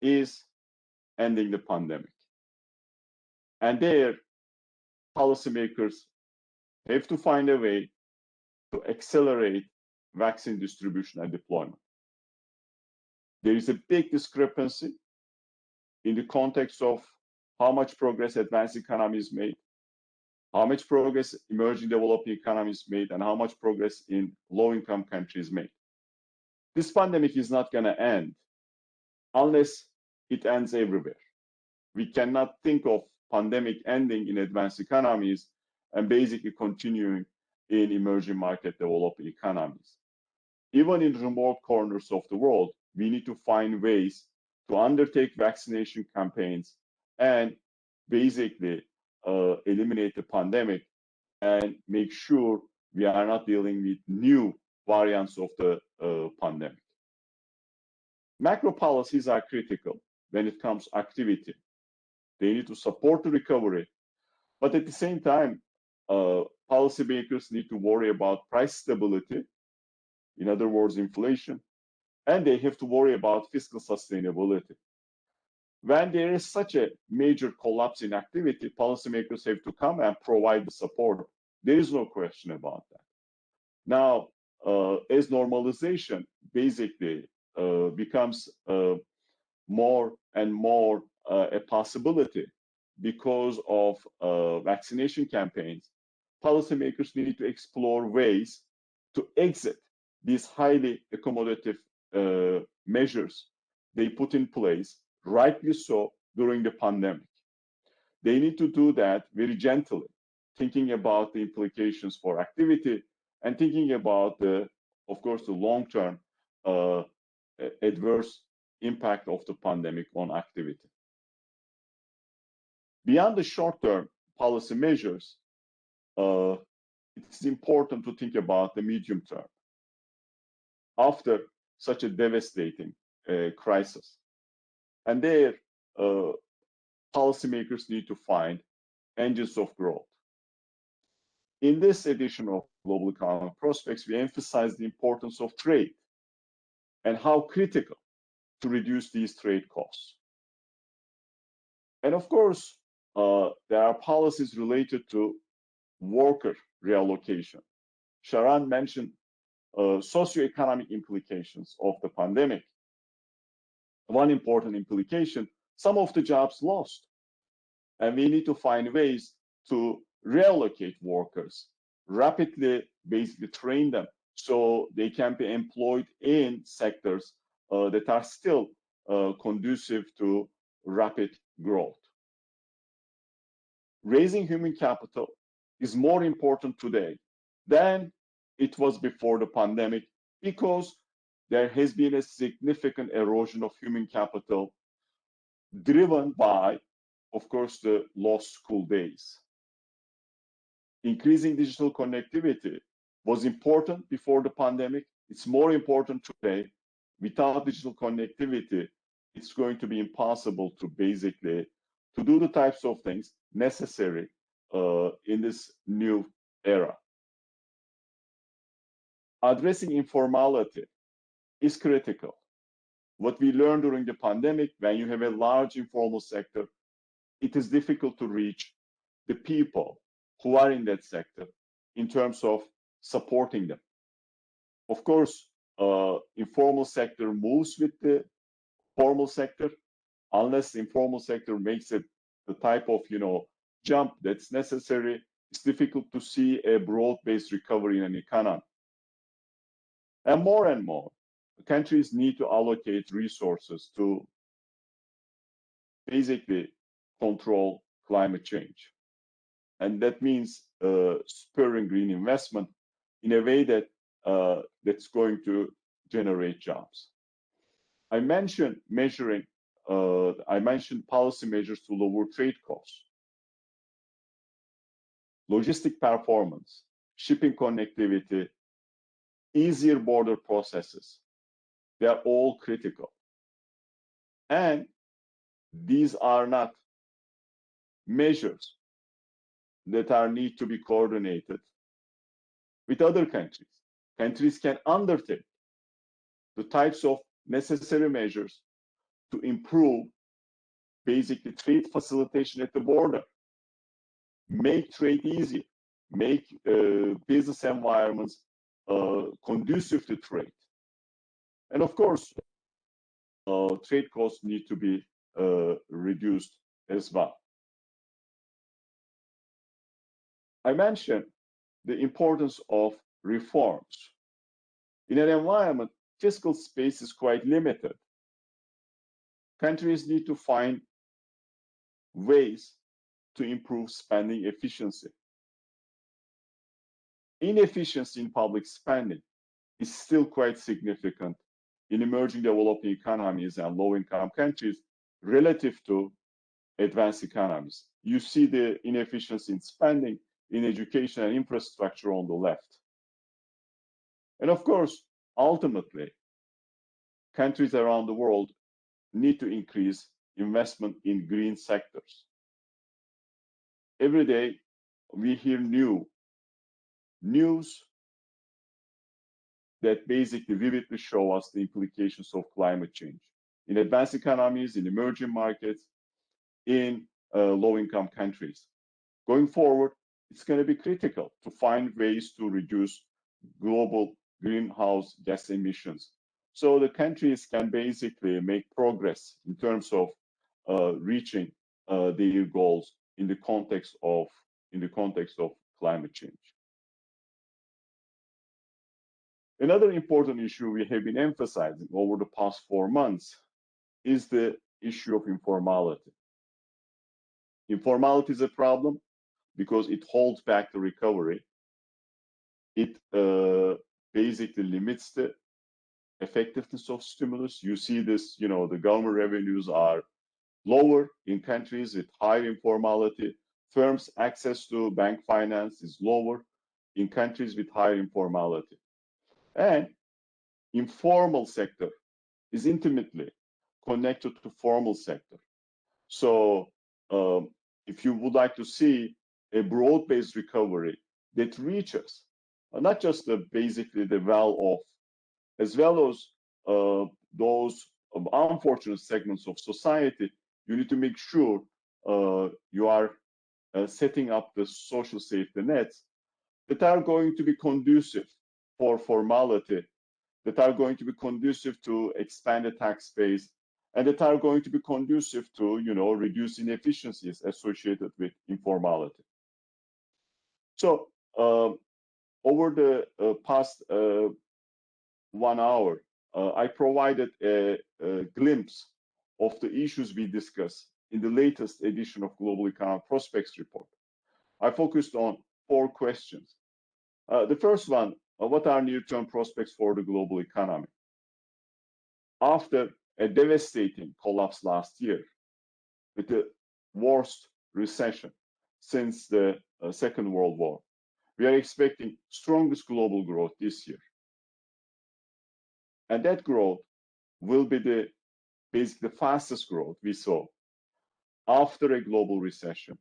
is ending the pandemic. And there, policymakers have to find a way to accelerate vaccine distribution and deployment. There is a big discrepancy in the context of how much progress advanced economies made, how much progress emerging developing economies made, and how much progress in low-income countries made. This pandemic is not going to end unless it ends everywhere. We cannot think of pandemic ending in advanced economies and basically continuing in emerging market developing economies. Even in remote corners of the world, we need to find ways to undertake vaccination campaigns and basically eliminate the pandemic and make sure we are not dealing with new variants of the pandemic. Macro policies are critical when it comes to activity. They need to support the recovery, but at the same time, policymakers need to worry about price stability, in other words, inflation, and they have to worry about fiscal sustainability. When there is such a major collapse in activity, policymakers have to come and provide the support. There is no question about that. Now, as normalization basically becomes more and more a possibility because of vaccination campaigns, policymakers need to explore ways to exit these highly accommodative measures they put in place, rightly so, during the pandemic. They need to do that very gently, thinking about the implications for activity and thinking about of course, the long-term adverse impact of the pandemic on activity. Beyond the short-term policy measures, it's important to think about the medium term. After such a devastating crisis, and there, policymakers need to find engines of growth. In this edition of Global Economic Prospects, we emphasize the importance of trade and how critical to reduce these trade costs. And of course, there are policies related to worker reallocation. Sharon mentioned socioeconomic implications of the pandemic. One important implication, some of the jobs lost. And we need to find ways to reallocate workers, rapidly basically train them so they can be employed in sectors that are still conducive to rapid growth. Raising human capital is more important today than it was before the pandemic because there has been a significant erosion of human capital driven by, of course, the lost school days. Increasing digital connectivity was important before the pandemic, It's more important today. Without digital connectivity, it's going to be impossible to basically to do the types of things necessary in this new era. Addressing informality is critical. What we learned during the pandemic, when you have a large informal sector, it is difficult to reach the people who are in that sector in terms of supporting them. Of course, informal sector moves with the formal sector, unless the informal sector makes it the type of jump that's necessary. It's difficult to see a broad-based recovery in an economy. And more, countries need to allocate resources to basically control climate change. And that means spurring green investment in a way that that's going to generate jobs. I mentioned policy measures to lower trade costs, logistic performance, shipping connectivity, easier border processes. They are all critical. And these are not measures that need to be coordinated with other countries. Countries can undertake the types of necessary measures to improve basically trade facilitation at the border, make trade easier, make business environments conducive to trade. And of course, trade costs need to be reduced as well. I mentioned the importance of reforms. In an environment, fiscal space is quite limited. Countries need to find ways to improve spending efficiency. Inefficiency in public spending is still quite significant in emerging developing economies and low-income countries relative to advanced economies. You see the inefficiency in spending in education and infrastructure on the left. And of course, ultimately, countries around the world need to increase investment in green sectors. Every day, we hear news that basically vividly show us the implications of climate change in advanced economies, in emerging markets, in low-income countries. Going forward, it's going to be critical to find ways to reduce global greenhouse gas emissions, so the countries can basically make progress in terms of reaching their goals in the context of climate change. Another important issue we have been emphasizing over the past 4 months is the issue of informality. Informality is a problem because it holds back the recovery. It basically limits the effectiveness of stimulus. You see this, the government revenues are lower in countries with high informality. Firms' access to bank finance is lower in countries with high informality. And informal sector is intimately connected to formal sector. So if you would like to see a broad-based recovery that reaches not just basically the well-off, as well as those unfortunate segments of society, you need to make sure you are setting up the social safety nets that are going to be conducive for formality, that are going to be conducive to expand the tax base, and that are going to be conducive to reduce inefficiencies associated with informality. So over the past 1 hour, I provided a glimpse of the issues we discussed in the latest edition of Global Economic Prospects Report. I focused on 4 questions. The first one, what are near-term prospects for the global economy? After a devastating collapse last year, with the worst recession since the Second World War, we are expecting strongest global growth this year. And that growth will be basically the fastest growth we saw after a global recession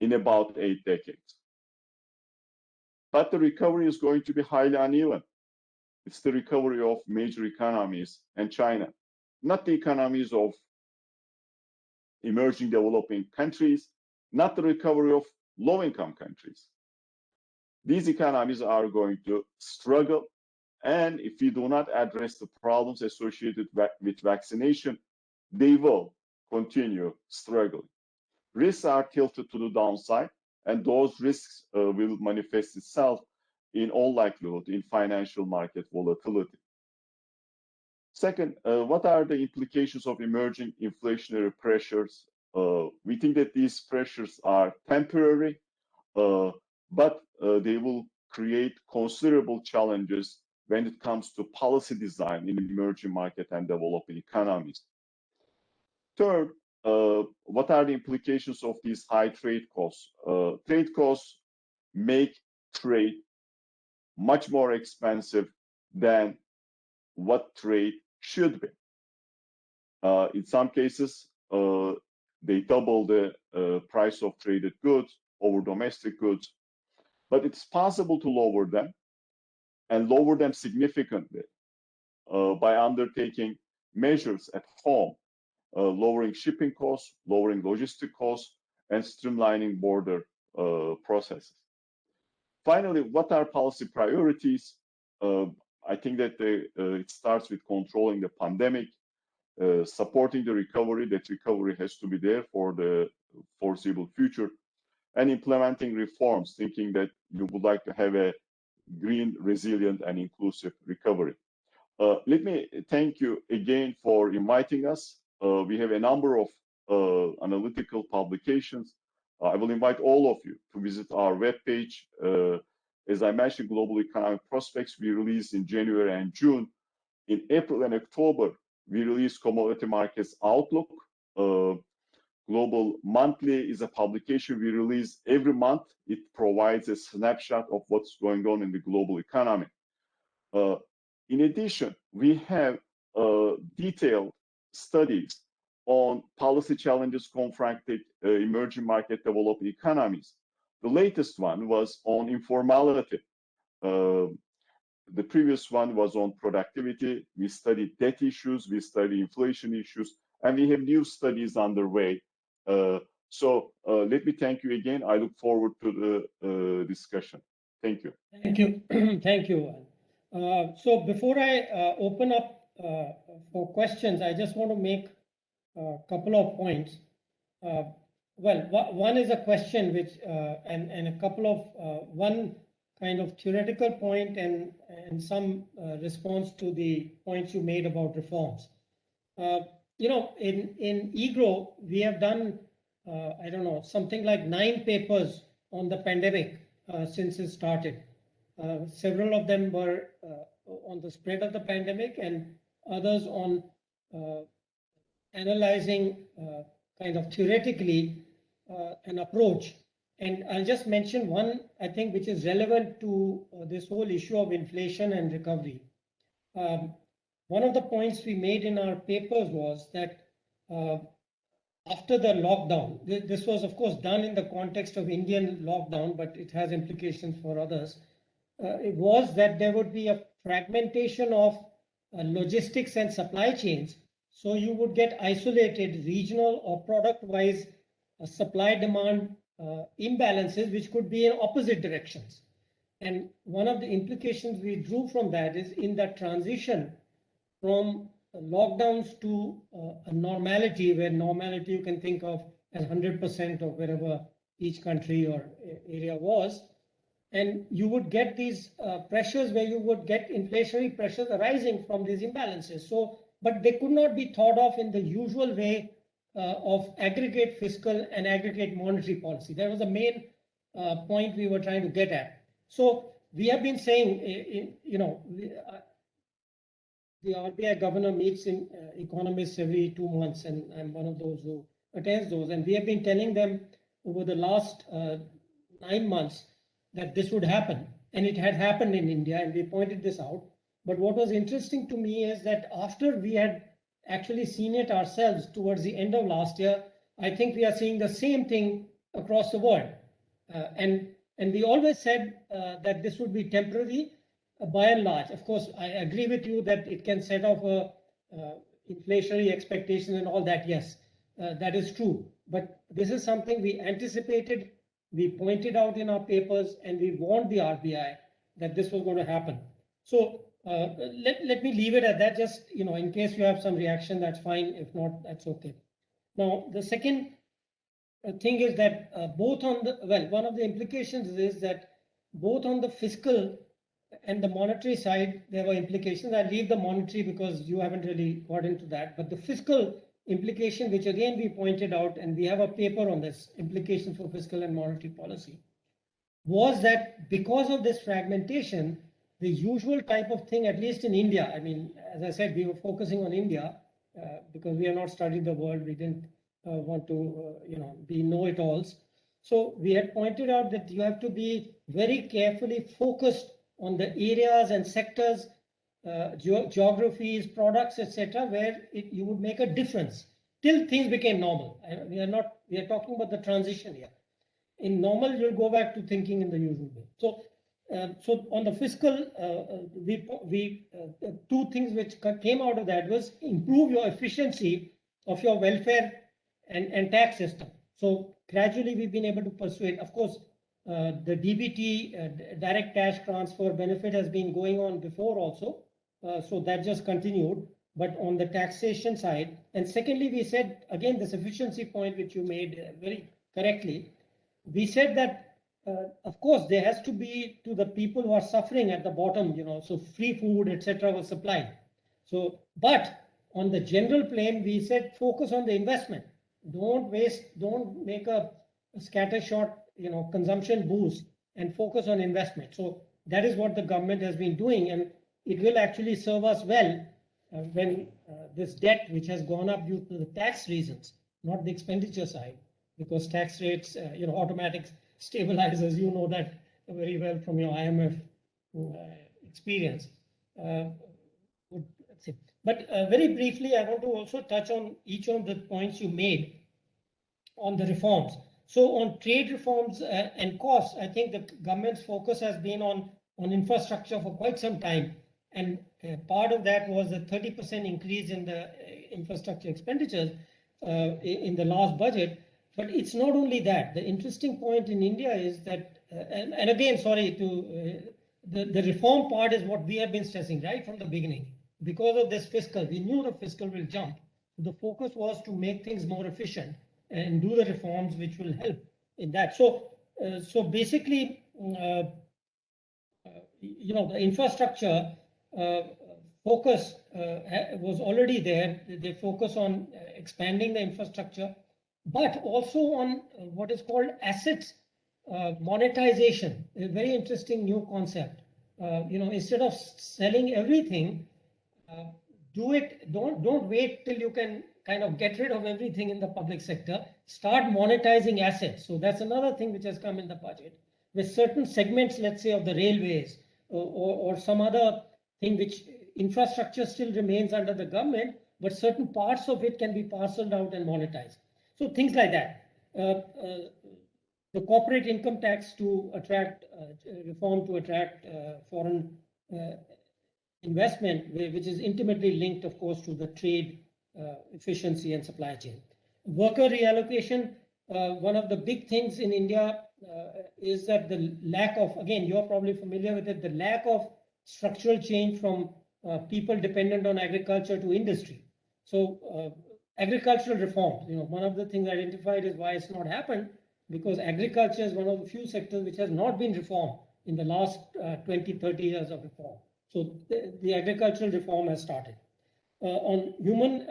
in about 8 decades. But the recovery is going to be highly uneven. It's the recovery of major economies and China, not the economies of emerging developing countries, not the recovery of low-income countries. These economies are going to struggle, and if we do not address the problems associated with vaccination, they will continue struggling. Risks are tilted to the downside, and those risks will manifest itself in all likelihood in financial market volatility. Second, what are the implications of emerging inflationary pressures? We think that these pressures are temporary, but they will create considerable challenges when it comes to policy design in emerging market and developing economies. Third, what are the implications of these high trade costs? Trade costs make trade much more expensive than what trade should be. In some cases, they double the price of traded goods over domestic goods, but it's possible to lower them and lower them significantly by undertaking measures at home, lowering shipping costs, lowering logistic costs, and streamlining border processes. Finally, what are policy priorities? I think that it starts with controlling the pandemic, supporting the recovery. That recovery has to be there for the foreseeable future, and implementing reforms, thinking that you would like to have a green, resilient, and inclusive recovery. Let me thank you again for inviting us. We have a number of analytical publications. I will invite all of you to visit our webpage. As I mentioned, Global Economic Prospects we released in January and June. In April and October, we released Commodity Markets Outlook. Global Monthly is a publication we release every month. It provides a snapshot of what's going on in the global economy. In addition, we have detailed studies on policy challenges confronting emerging market developing economies. The latest one was on informality. The previous one was on productivity. We studied debt issues, we studied inflation issues, and we have new studies underway. So let me thank you again. I look forward to the discussion. Thank you. Thank you. Thank you. So before I open up for questions, I just want to make a couple of points. Well, one is a question which, and a couple of, one kind of theoretical point and some response to the points you made about reforms. You know, in EGROW, we have done, I don't know, something like 9 papers on the pandemic since it started. Several of them were on the spread of the pandemic and others on analyzing kind of theoretically an approach. And I'll just mention one, I think, which is relevant to this whole issue of inflation and recovery. One of the points we made in our papers was that after the lockdown, this was of course done in the context of Indian lockdown, but it has implications for others. It was that there would be a fragmentation of logistics and supply chains. So you would get isolated regional or product-wise supply-demand imbalances, which could be in opposite directions. And one of the implications we drew from that is in that transition from lockdowns to a normality, where normality you can think of as 100% of wherever each country or area was. And you would get these pressures where you would get inflationary pressures arising from these imbalances. So, but they could not be thought of in the usual way of aggregate fiscal and aggregate monetary policy. That was the main point we were trying to get at. So we have been saying, you know, the RBI governor meets in economists every 2 months, and I'm one of those who attends those. And we have been telling them over the last 9 months that this would happen, and it had happened in India, and we pointed this out. But what was interesting to me is that after we had actually seen it ourselves towards the end of last year, I think we are seeing the same thing across the world. And we always said that this would be temporary by and large. Of course, I agree with you that it can set off inflationary expectations and all that. Yes, that is true. But this is something we anticipated, we pointed out in our papers, and we warned the RBI that this was going to happen. So let me leave it at that. Just, in case you have some reaction, that's fine. If not, that's okay. Now, the second thing is that one of the implications is that both on the fiscal and the monetary side, there were implications. I leave the monetary because you haven't really got into that. But the fiscal implication, which again we pointed out, and we have a paper on this, implications for fiscal and monetary policy, was that because of this fragmentation, the usual type of thing, at least in India, I mean, as I said, we were focusing on India because we have not studied the world. We didn't want to, be know-it-alls. So we had pointed out that you have to be very carefully focused on the areas and sectors, geographies, products, etc., where you would make a difference till things became normal. We are talking about the transition here. In normal, you'll go back to thinking in the usual way. So on the fiscal, two things which came out of that was improve your efficiency of your welfare and tax system. So gradually we've been able to persuade. Of course, the DBT, direct cash transfer benefit, has been going on before also. So that just continued. But on the taxation side, and secondly, we said, again, this efficiency point, which you made very correctly, we said that, of course, there has to be to the people who are suffering at the bottom, so free food, etc., was supplied. So, but on the general plane, we said focus on the investment. Don't make a scattershot, consumption boost, and focus on investment. So that is what the government has been doing, and it will actually serve us well when this debt, which has gone up due to the tax reasons, not the expenditure side, because tax rates, automatic stabilizers, you know that very well from your IMF experience. But very briefly, I want to also touch on each of the points you made on the reforms. So on trade reforms and costs, I think the government's focus has been on infrastructure for quite some time. And part of that was a 30% increase in the infrastructure expenditures in the last budget. But it's not only that. The interesting point in India is that, and again, sorry, the reform part is what we have been stressing right from the beginning. Because of this fiscal, we knew the fiscal will jump. The focus was to make things more efficient and do the reforms which will help in that. So basically, the infrastructure focus was already there. They focus on expanding the infrastructure, but also on what is called assets monetization, a very interesting new concept. Instead of selling everything, don't wait till you can kind of get rid of everything in the public sector. Start monetizing assets. So that's another thing which has come in the budget, with certain segments, let's say, of the railways or some other thing which infrastructure still remains under the government, but certain parts of it can be parceled out and monetized. So things like that. The corporate income tax to attract reform to attract foreign investment, which is intimately linked, of course, to the trade efficiency and supply chain. Worker reallocation, one of the big things in India is that the lack of, again, you're probably familiar with it, the lack of structural change from people dependent on agriculture to industry. So agricultural reform, one of the things identified is why it's not happened, because agriculture is one of the few sectors which has not been reformed in the last 20, 30 years of reform. So the agricultural reform has started. On human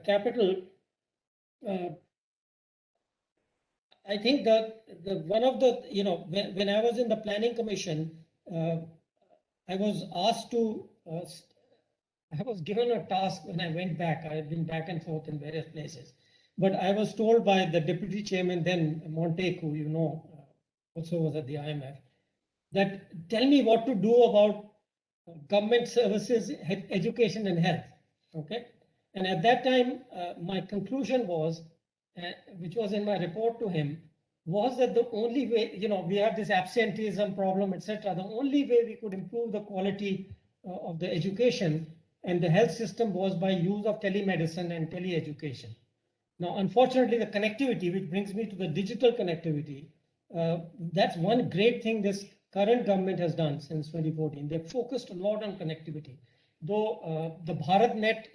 capital, I think that one of the, when I was in the planning commission, I was asked to, I was given a task when I went back. I had been back and forth in various places. But I was told by the deputy chairman then, Montek, who also was at the IMF, that tell me what to do about government services, education and health. Okay. And at that time, my conclusion was, which was in my report to him, was that the only way, we have this absenteeism problem, etc. The only way we could improve the quality of the education and the health system was by use of telemedicine and tele-education. Now, unfortunately, the connectivity, which brings me to the digital connectivity, that's one great thing this current government has done since 2014. They've focused a lot on connectivity. Though the BharatNet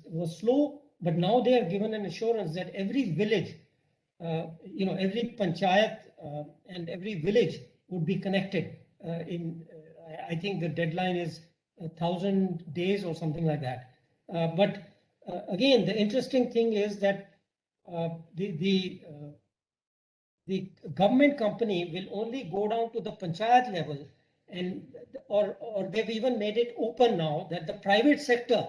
was slow, but now they are given an assurance that every village, every panchayat and every village would be connected I think the deadline is 1,000 days or something like that. But again, the interesting thing is that the government company will only go down to the panchayat level, and or they've even made it open now that the private sector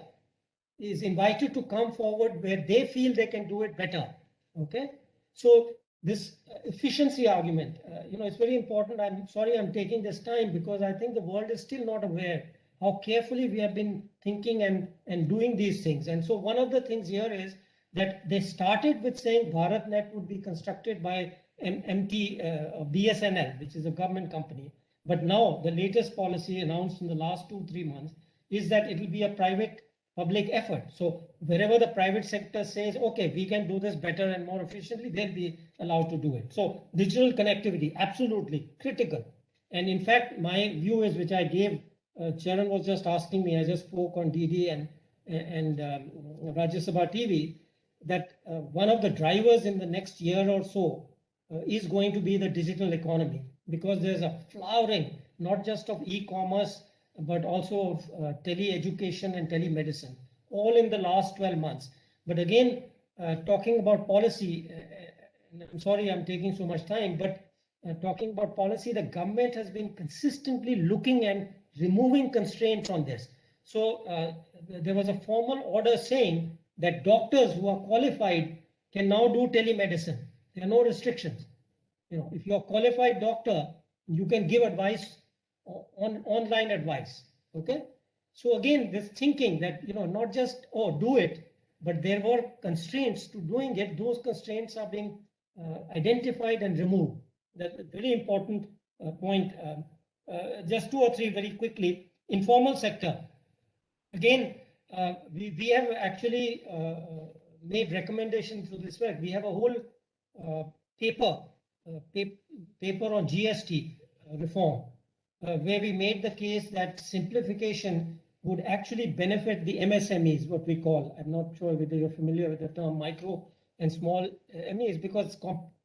is invited to come forward where they feel they can do it better. Okay, so this efficiency argument, it's very important. I'm sorry I'm taking this time because I think the world is still not aware how carefully we have been thinking and doing these things. And so one of the things here is that they started with saying BharatNet would be constructed by BSNL, which is a government company. But now the latest policy announced in the last 2-3 months is that it will be a private public effort. So wherever the private sector says, okay, we can do this better and more efficiently, they'll be allowed to do it. So digital connectivity, absolutely critical. And in fact, my view is, which I gave, Charan was just asking me, I just spoke on DD and Rajya Sabha TV, that one of the drivers in the next year or so is going to be the digital economy, because there's a flowering, not just of e-commerce, but also of tele-education and telemedicine, all in the last 12 months. But again, talking about policy, I'm sorry I'm taking so much time, but talking about policy, the government has been consistently looking and removing constraints on this. So there was a formal order saying that doctors who are qualified can now do telemedicine. There are no restrictions. If you're a qualified doctor, you can give advice on online advice. Okay. So again, this thinking that, not just, do it, but there were constraints to doing it. Those constraints are being identified and removed. That's a very important point. Just 2 or 3 very quickly. Informal sector. Again, we have actually made recommendations to this work. We have a whole paper on GST reform, where we made the case that simplification would actually benefit the MSMEs, what we call. I'm not sure whether you're familiar with the term micro and small MEs, because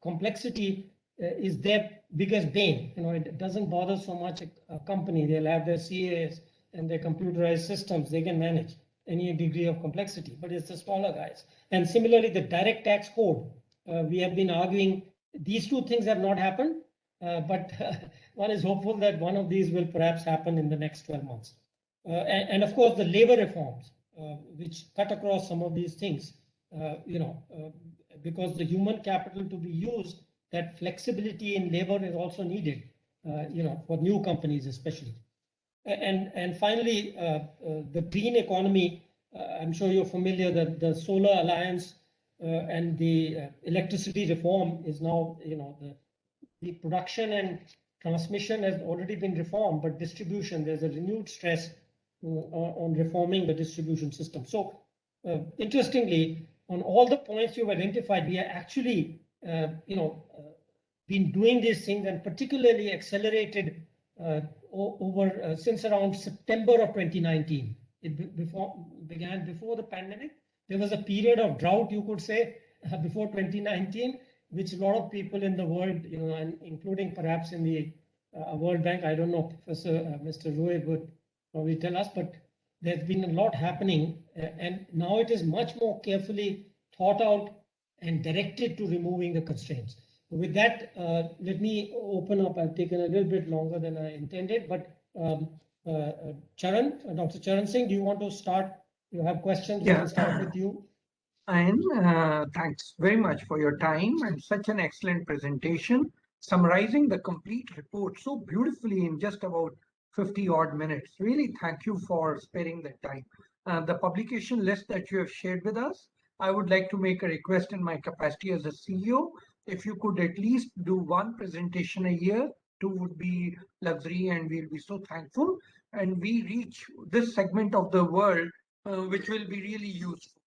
complexity is their biggest bane. It doesn't bother so much a company. They'll have their CAs and their computerized systems. They can manage any degree of complexity, but it's the smaller guys. And similarly, the direct tax code, we have been arguing these 2 things have not happened, but one is hopeful that one of these will perhaps happen in the next 12 months. And of course, the labor reforms, which cut across some of these things, because the human capital to be used, that flexibility in labor is also needed, for new companies especially. And finally, the green economy, I'm sure you're familiar that the Solar Alliance and the electricity reform is now, the production and transmission has already been reformed, but distribution, there's a renewed stress on reforming the distribution system. So interestingly, on all the points you've identified, we are actually, been doing these things, and particularly accelerated over since around September of 2019. It began before the pandemic. There was a period of drought, you could say, before 2019, which a lot of people in the world, and including perhaps in the World Bank, I don't know, Professor Mr. Roy would probably tell us, but there's been a lot happening, and now it is much more carefully thought out and directed to removing the constraints. With that, let me open up. I've taken a little bit longer than I intended, but Charan, Dr. Charan Singh, do you want to start? You have questions? Yeah. We can start with you. And thanks very much for your time and such an excellent presentation, summarizing the complete report so beautifully in just about 50 odd minutes. Really, thank you for sparing that time. The publication list that you have shared with us, I would like to make a request in my capacity as a CEO. If you could at least do one presentation a year, two would be luxury, and we'll be so thankful. And we reach this segment of the world, which will be really useful.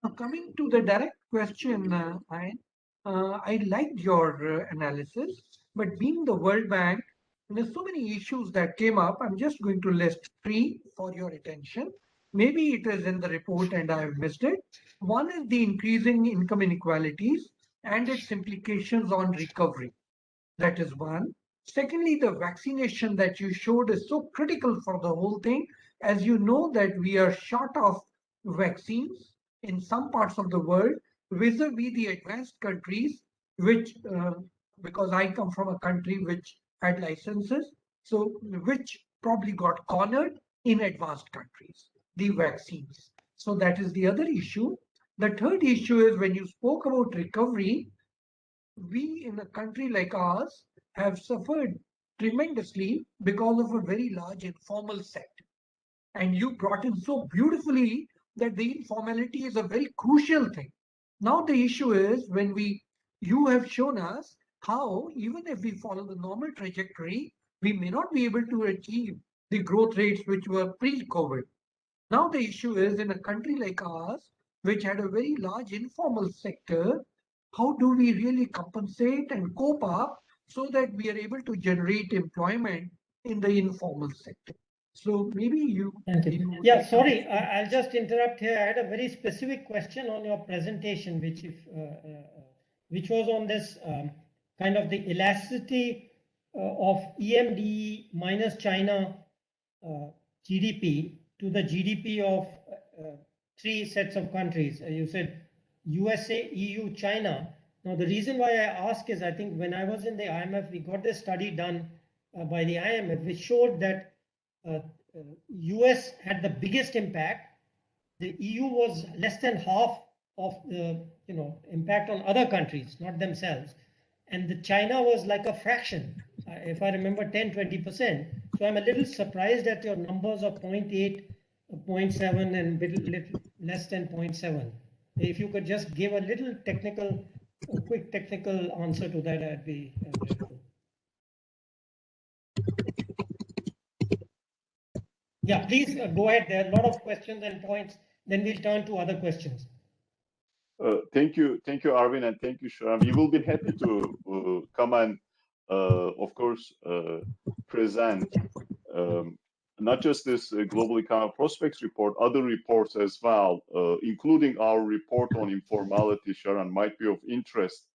Now, coming to the direct question, I liked your analysis, but being the World Bank, there's so many issues that came up. I'm just going to list three for your attention. Maybe it is in the report and I have missed it. One is the increasing income inequalities and its implications on recovery. That is one. Secondly, the vaccination that you showed is so critical for the whole thing. As you know that we are short of vaccines in some parts of the world, vis-a-vis the advanced countries, which, because I come from a country which had licenses, so which probably got cornered in advanced countries, the vaccines. So that is the other issue. The third issue is when you spoke about recovery, we in a country like ours have suffered tremendously because of a very large informal sector. And you brought in so beautifully that the informality is a very crucial thing. Now the issue is you have shown us how even if we follow the normal trajectory, we may not be able to achieve the growth rates which were pre-COVID. Now the issue is in a country like ours, which had a very large informal sector, how do we really compensate and cope up so that we are able to generate employment in the informal sector? So maybe you. Thank you. would Yeah, like to- sorry, I'll just interrupt here. I had a very specific question on your presentation, which was on this kind of the elasticity of EMD minus China GDP to the GDP of three sets of countries. You said USA, EU, China. Now, the reason why I ask is I think when I was in the IMF, we got this study done by the IMF, which showed that US had the biggest impact. The EU was less than half of the impact on other countries, not themselves. And the China was like a fraction, if I remember, 10-20%. So I'm a little surprised at your numbers of 0.8, 0.7, and little less than 0.7. If you could just give a little quick technical answer to that, I'd be grateful. Yeah, please go ahead. There are a lot of questions and points. Then we'll turn to other questions. Thank you, Arvind, and thank you, Sharan. We will be happy to come and, of course, present not just this Global Economic Prospects report, other reports as well, including our report on informality. Sharan, might be of interest.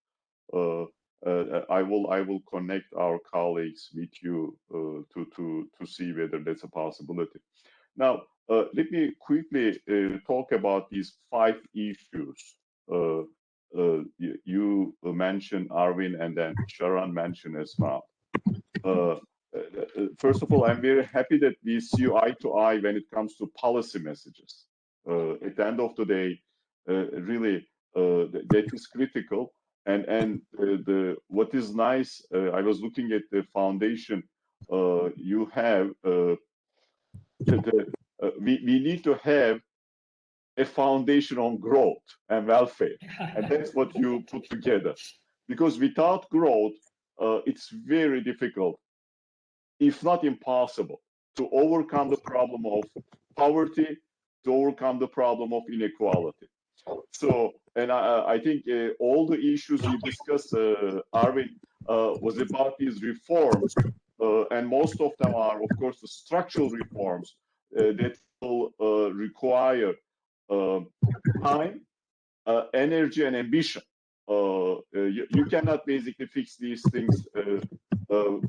I will connect our colleagues with you to see whether that's a possibility. Now, let me quickly talk about these 5 issues. You mentioned, Arvind, and then Sharan mentioned as well. First of all, I'm very happy that we see eye to eye when it comes to policy messages. At the end of the day, really, that is critical. And what is nice, I was looking at the foundation you have. We need to have a foundation on growth and welfare, and that's what you put together. Because without growth, it's very difficult, if not impossible, to overcome the problem of poverty, to overcome the problem of inequality. So, and I think all the issues you discussed, Arvind, was about these reforms, and most of them are, of course, the structural reforms that will require time, energy, and ambition. You cannot basically fix these things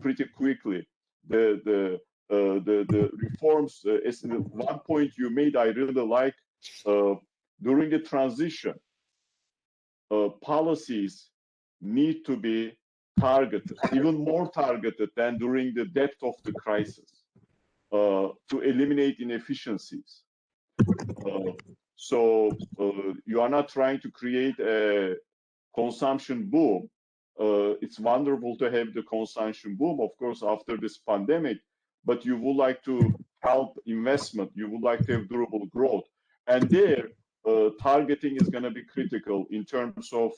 pretty quickly. The reforms, as one point you made, I really like. During the transition, policies need to be targeted, even more targeted than during the depth of the crisis, to eliminate inefficiencies. So you are not trying to create a consumption boom. It's wonderful to have the consumption boom, of course, after this pandemic, but you would like to help investment, you would like to have durable growth. And there, targeting is going to be critical in terms of,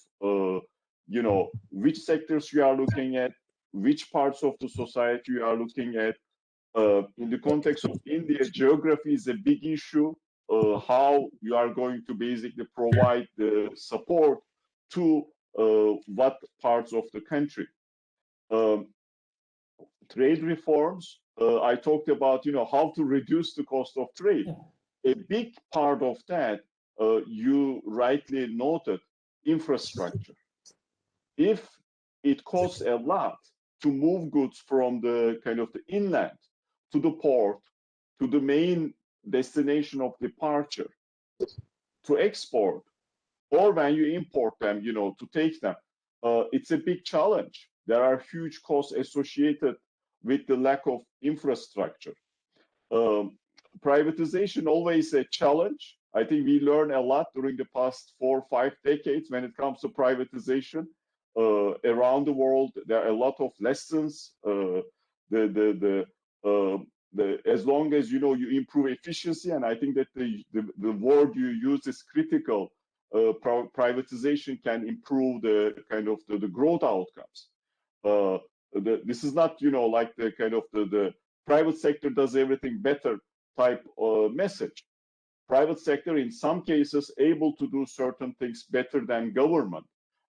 which sectors you are looking at, which parts of the society you are looking at. In the context of India, geography is a big issue. How you are going to basically provide the support to what parts of the country. Trade reforms, I talked about, how to reduce the cost of trade. A big part of that, you rightly noted, infrastructure. If it costs a lot to move goods from the kind of the inland to the port, to the main destination of departure, to export, or when you import them, to take them, it's a big challenge. There are huge costs associated with the lack of infrastructure. Privatization always a challenge. I think we learned a lot during the past 4 or 5 decades when it comes to privatization. Around the world, there are a lot of lessons. As long as you improve efficiency, and I think that the word you use is critical. Privatization can improve the kind of the growth outcomes. This is not like the kind of the private sector does everything better type message. Private sector in some cases able to do certain things better than government,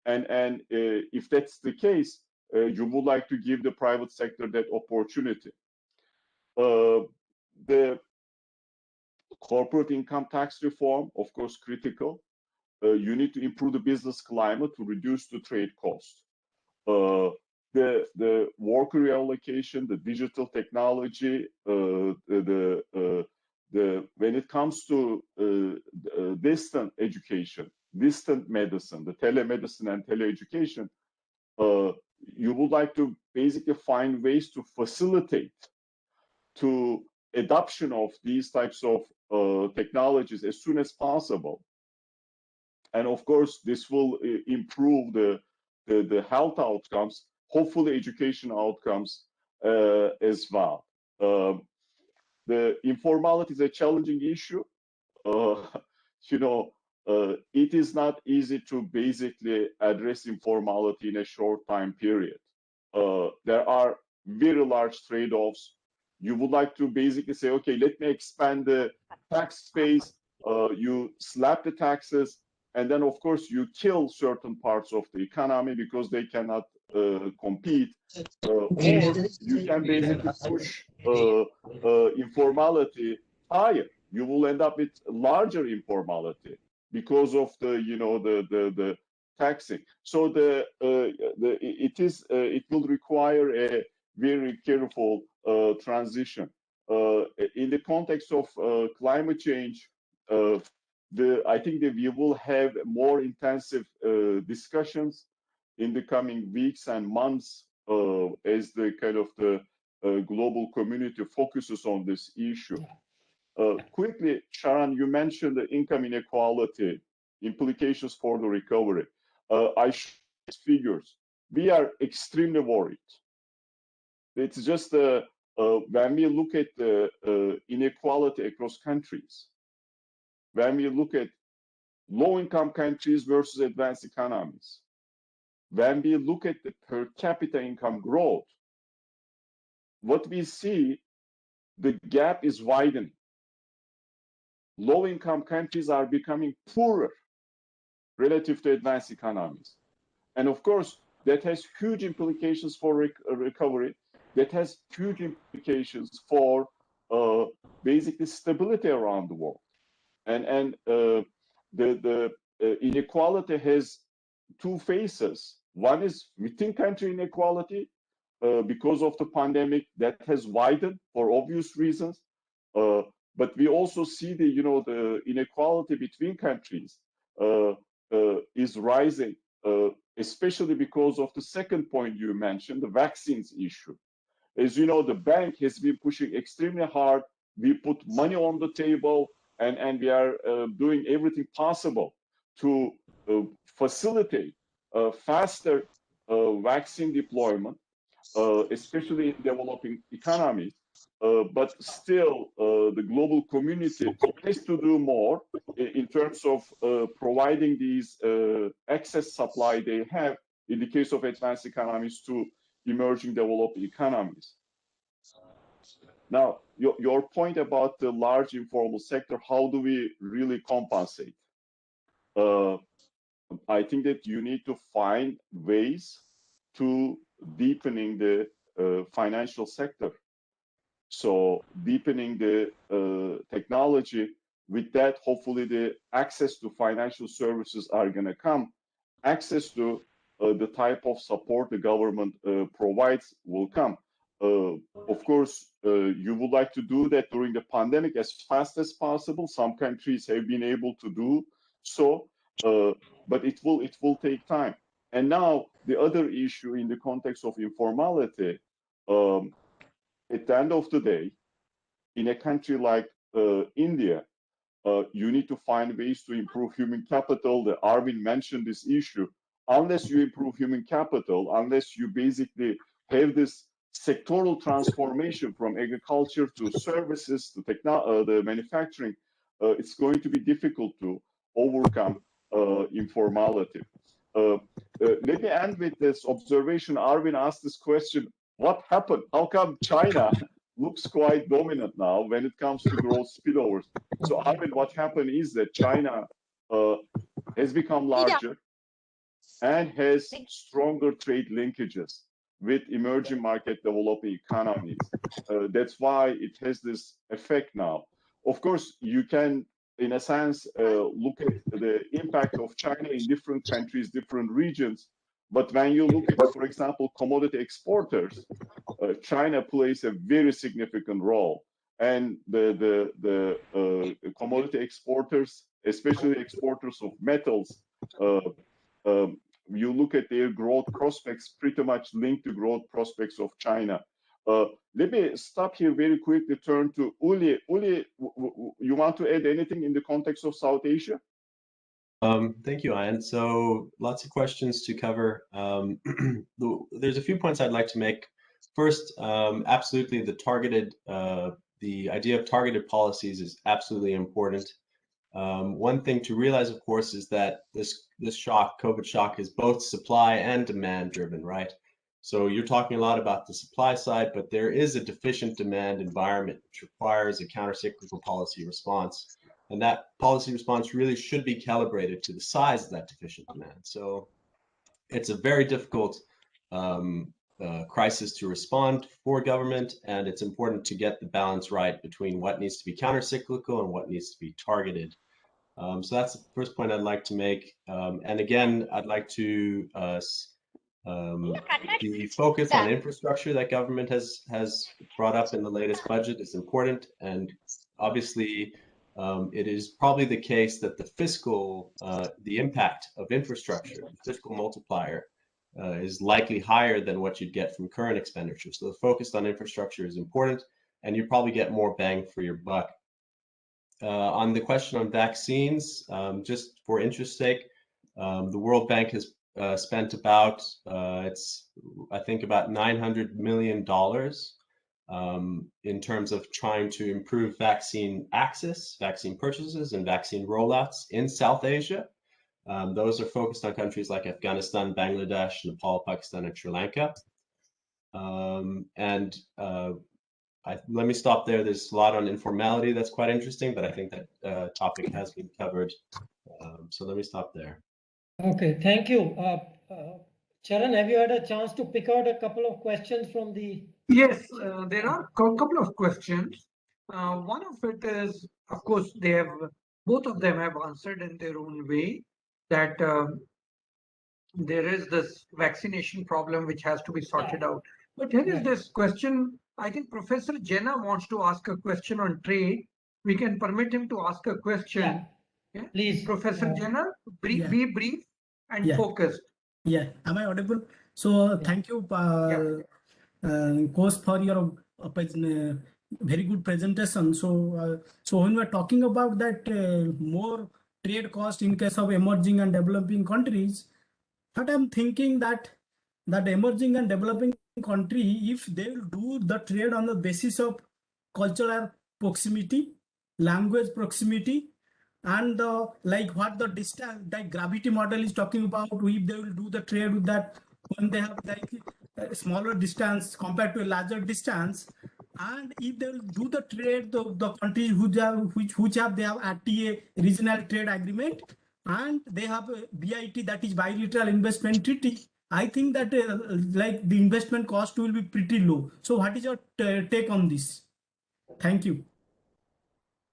and if that's the case, you would like to give the private sector that opportunity. The corporate income tax reform, of course, critical. You need to improve the business climate to reduce the trade cost. The worker reallocation, the digital technology, when it comes to distant education, distant medicine, the telemedicine and teleeducation, you would like to basically find ways to facilitate to adoption of these types of technologies as soon as possible. And of course, this will improve the health outcomes, hopefully education outcomes as well. The informality is a challenging issue. It is not easy to basically address informality in a short time period. There are very large trade-offs. You would like to basically say, okay, let me expand the tax space. You slap the taxes, and then of course you kill certain parts of the economy because they cannot compete. Or you can basically push informality higher. You will end up with larger informality because of the taxing. So it will require a very careful transition. In the context of climate change, I think that we will have more intensive discussions in the coming weeks and months as the kind of the global community focuses on this issue. Quickly, Sharon, you mentioned the income inequality implications for the recovery. I showed figures. We are extremely worried. It's just when we look at the inequality across countries, when we look at low-income countries versus advanced economies, when we look at the per capita income growth, what we see, the gap is widening. Low-income countries are becoming poorer relative to advanced economies. And of course, that has huge implications for recovery. That has huge implications for basically stability around the world. And the inequality has two faces. One is within country inequality because of the pandemic that has widened for obvious reasons. But we also see the inequality between countries is rising, especially because of the second point you mentioned, the vaccines issue. As you know, the bank has been pushing extremely hard. We put money on the table, and we are doing everything possible to facilitate faster vaccine deployment, especially in developing economies. but still the global community has to do more in terms of providing these excess supply they have in the case of advanced economies to emerging developed economies. Now, your point about the large informal sector, how do we really compensate? I think that you need to find ways to deepening the financial sector. So deepening the technology, with that, hopefully the access to financial services are going to come. Access to the type of support the government provides will come. Of course, you would like to do that during the pandemic as fast as possible. Some countries have been able to do so, but it will take time. And now the other issue in the context of informality, at the end of the day, in a country like India, you need to find ways to improve human capital. Arvind mentioned this issue. Unless you improve human capital, unless you basically have this sectoral transformation from agriculture to services to the manufacturing, it's going to be difficult to overcome informality. Let me end with this observation. Arvind asked this question: what happened? How come China looks quite dominant now when it comes to growth spillovers? So Arvind, what happened is that China has become larger and has stronger trade linkages with emerging market developing economies. That's why it has this effect now. Of course, you can, in a sense, look at the impact of China in different countries, different regions. But when you look at, for example, commodity exporters, China plays a very significant role. And the commodity exporters, especially exporters of metals, you look at their growth prospects pretty much linked to growth prospects of China. Let me stop here very quickly, turn to Uli. Uli, you want to add anything in the context of South Asia? Thank you, Ian. So lots of questions to cover. There's a few points I'd like to make. First, absolutely the idea of targeted policies is absolutely important. One thing to realize, of course, is that this shock, COVID shock, is both supply and demand driven, right? So you're talking a lot about the supply side, but there is a deficient demand environment which requires a countercyclical policy response. And that policy response really should be calibrated to the size of that deficient demand. So it's a very difficult crisis to respond for government, and it's important to get the balance right between what needs to be countercyclical and what needs to be targeted. So that's the first point I'd like to make. And again, I'd like to the focus on infrastructure that government has brought up in the latest budget is important, and obviously it is probably the case that the fiscal, the impact of infrastructure, the fiscal multiplier, is likely higher than what you'd get from current expenditure. So the focus on infrastructure is important, and you probably get more bang for your buck. On the question on vaccines, just for interest's sake, the World Bank has spent about, I think about $900 million in terms of trying to improve vaccine access, vaccine purchases, and vaccine rollouts in South Asia. Those are focused on countries like Afghanistan, Bangladesh, Nepal, Pakistan, and Sri Lanka. Let me stop there. There's a lot on informality that's quite interesting, but I think that topic has been covered. So let me stop there. Okay, thank you. Charan, have you had a chance to pick out a couple of questions from the... Yes, there are a couple of questions. One of it is, of course, both of them have answered in their own way that there is this vaccination problem which has to be sorted out. But here is this question. I think Professor Jena wants to ask a question on trade. We can permit him to ask a question. Yeah. Please. Professor Jena, be brief and focused. Yeah, am I audible? So thank you, Coach, for your very good presentation. So when we are talking about that more trade cost in case of emerging and developing countries, what I'm thinking that emerging and developing country, if they will do the trade on the basis of cultural proximity, language proximity, and like what the distance, that gravity model is talking about, if they will do the trade with that when they have like a smaller distance compared to a larger distance, and if they will do the trade, the countries which have they have RTA, regional trade agreement, and they have a BIT, that is bilateral investment treaty. I think that like the investment cost will be pretty low. So what is your take on this? Thank you.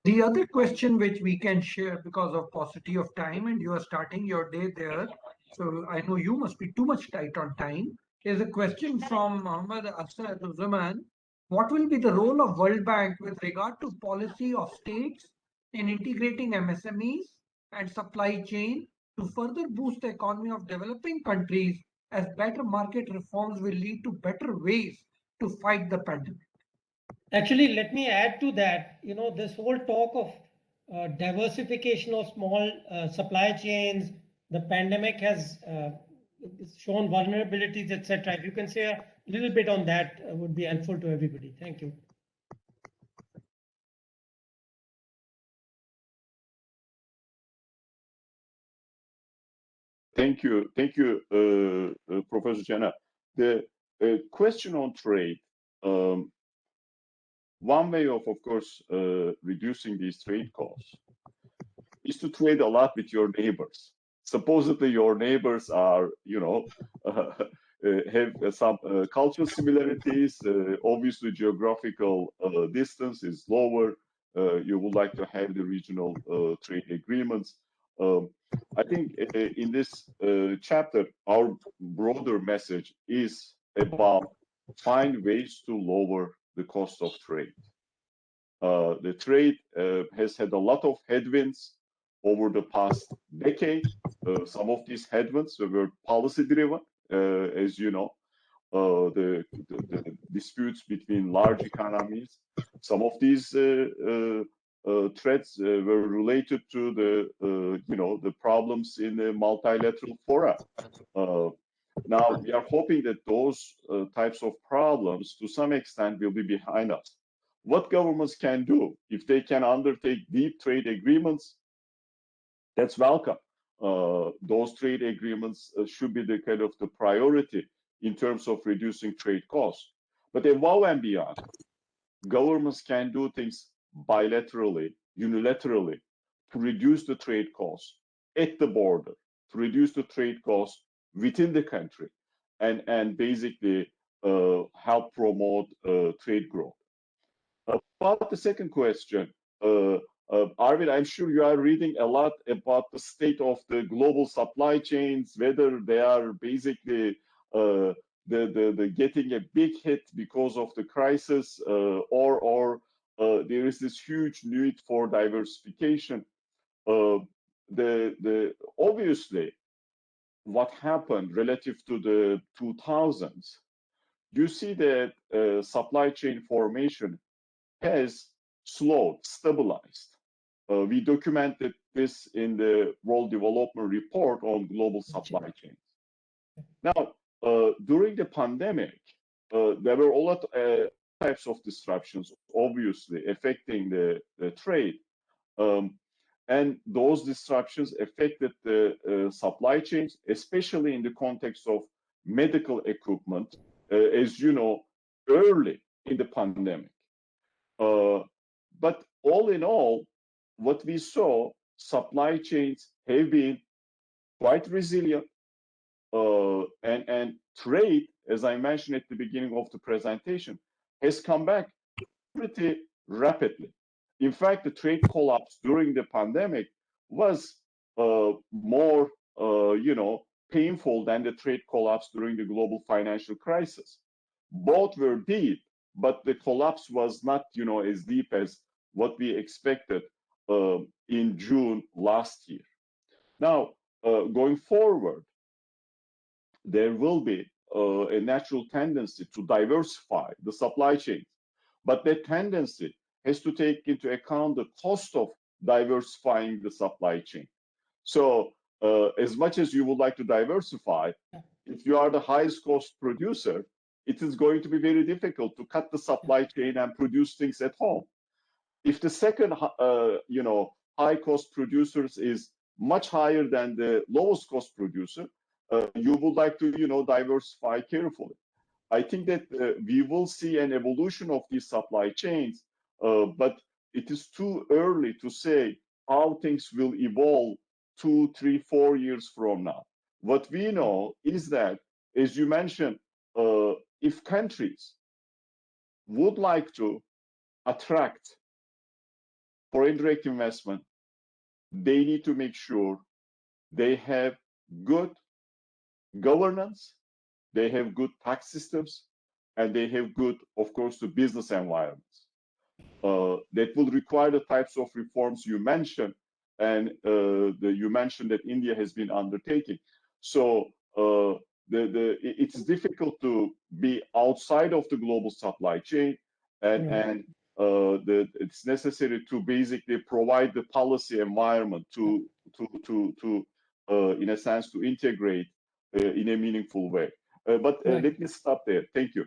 The other question which we can share because of paucity of time, and you are starting your day there, so I know you must be too much tight on time, is a question from Muhammad Asad Uzzaman. What will be the role of World Bank with regard to policy of states in integrating MSMEs and supply chain to further boost the economy of developing countries, as better market reforms will lead to better ways to fight the pandemic? Actually, let me add to that. This whole talk of diversification of small supply chains, the pandemic has shown vulnerabilities, etc. If you can say a little bit on that, would be helpful to everybody. Thank you. Thank you, Professor Jana. The question on trade. One way of course, reducing these trade costs is to trade a lot with your neighbors. Supposedly, your neighbors are, have some cultural similarities. Obviously, geographical distance is lower. You would like to have the regional trade agreements. I think in this chapter, our broader message is about find ways to lower the cost of trade. The trade has had a lot of headwinds over the past decade. Some of these headwinds were policy driven, as you know, the disputes between large economies. Some of these threats were related to the problems in the multilateral fora. Now we are hoping that those types of problems, to some extent, will be behind us. What governments can do if they can undertake deep trade agreements, that's welcome. Those trade agreements should be the kind of the priority in terms of reducing trade costs. But above and beyond, governments can do things bilaterally, unilaterally, to reduce the trade costs at the border, to reduce the trade costs within the country, and basically help promote trade growth. About the second question, Arvind, I'm sure you are reading a lot about the state of the global supply chains, whether they are basically the getting a big hit because of the crisis, or there is this huge need for diversification. Obviously, what happened relative to the 2000s, you see that supply chain formation has slowed, stabilized. We documented this in the World Development Report on global supply chains. Now, during the pandemic, there were a lot of types of disruptions, obviously, affecting the trade. And those disruptions affected the supply chains, especially in the context of medical equipment, as you know, early in the pandemic. But all in all, what we saw, supply chains have been quite resilient, and trade, as I mentioned at the beginning of the presentation, has come back pretty rapidly. In fact, the trade collapse during the pandemic was more, painful than the trade collapse during the global financial crisis. Both were deep, but the collapse was not, as deep as what we expected in June last year. Now, going forward, there will be a natural tendency to diversify the supply chains, but that tendency has to take into account the cost of diversifying the supply chain. So, as much as you would like to diversify, if you are the highest cost producer, it is going to be very difficult to cut the supply chain and produce things at home. If the second, high cost producers is much higher than the lowest cost producer, you would like to, diversify carefully. I think that we will see an evolution of these supply chains, but it is too early to say how things will evolve 2, 3, 4 years from now. What we know is that, as you mentioned, if countries would like to attract foreign direct investment, they need to make sure they have good governance, they have good tax systems, and they have good, of course, the business environments. That will require the types of reforms you mentioned, and you mentioned that India has been undertaking. So it's difficult to be outside of the global supply chain, and it's necessary to basically provide the policy environment to in a sense, to integrate in a meaningful way. But let me stop there. Thank you.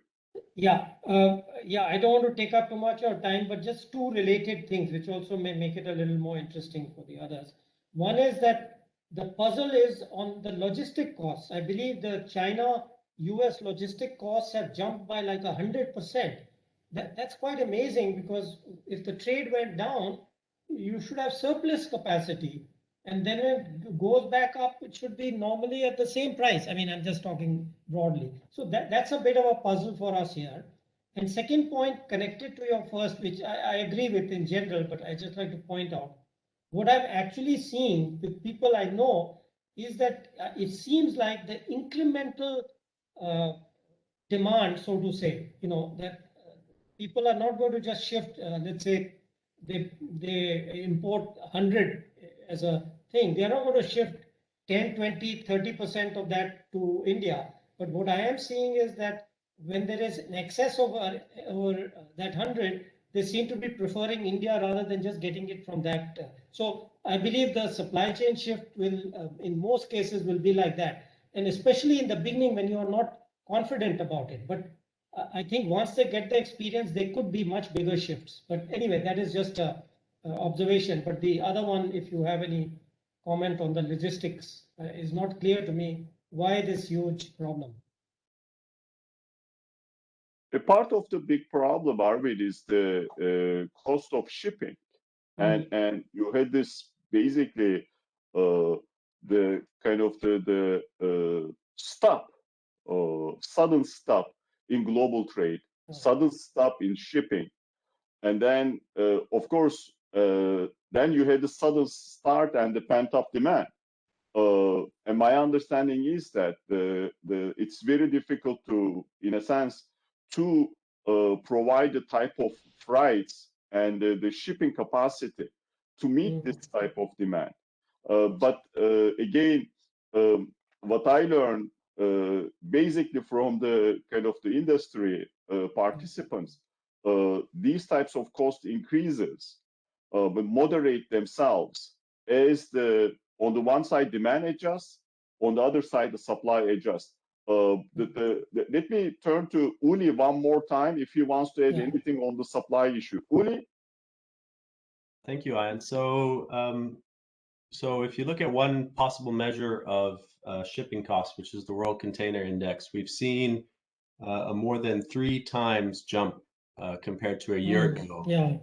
Yeah, I don't want to take up too much of time, but just two related things, which also may make it a little more interesting for the others. One is that the puzzle is on the logistic costs. I believe the China-US logistic costs have jumped by like 100%. That's quite amazing, because if the trade went down, you should have surplus capacity. And then when it goes back up, it should be normally at the same price. I mean, I'm just talking broadly. So that's a bit of a puzzle for us here. And second point, connected to your first, which I agree with in general, but I just like to point out, what I've actually seen with people I know is that it seems like the incremental demand, so to say, that people are not going to just shift, let's say, they import 100 as a thing. They are not going to shift 10, 20, 30% of that to India. But what I am seeing is that when there is an excess over that 100, they seem to be preferring India rather than just getting it from that. So I believe the supply chain shift will, in most cases, will be like that. And especially in the beginning when you are not confident about it. But I think once they get the experience, they could be much bigger shifts. But anyway, that is just a observation. But the other one, if you have any comment on the logistics, is not clear to me why this huge problem. A part of the big problem, Arvind, is the cost of shipping, and you had this basically the kind of the sudden stop in global trade, sudden stop in shipping, and then of course then you had the sudden start and the pent-up demand. And my understanding is that it's very difficult to, in a sense, to provide the type of freights and the shipping capacity to meet this type of demand. But again, what I learned basically from the kind of the industry participants, these types of cost increases will moderate themselves as on the one side demand adjusts, on the other side the supply adjusts. Let me turn to Uli one more time if he wants to add anything on the supply issue. Uli? Thank you, Ian. So if you look at one possible measure of shipping costs, which is the World Container Index, we've seen a more than 3 times jump compared to a year ago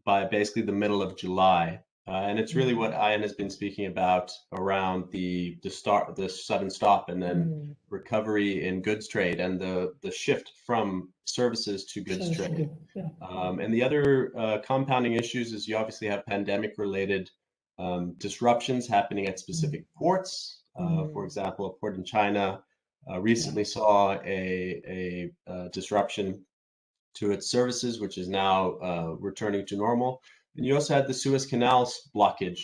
by basically the middle of July. And it's really what Ian has been speaking about around the sudden stop and then recovery in goods trade and the shift from services to goods trade. And the other compounding issues is you obviously have pandemic related disruptions happening at specific ports. For example, a port in China recently saw a disruption to its services, which is now returning to normal. And you also had the Suez Canal blockage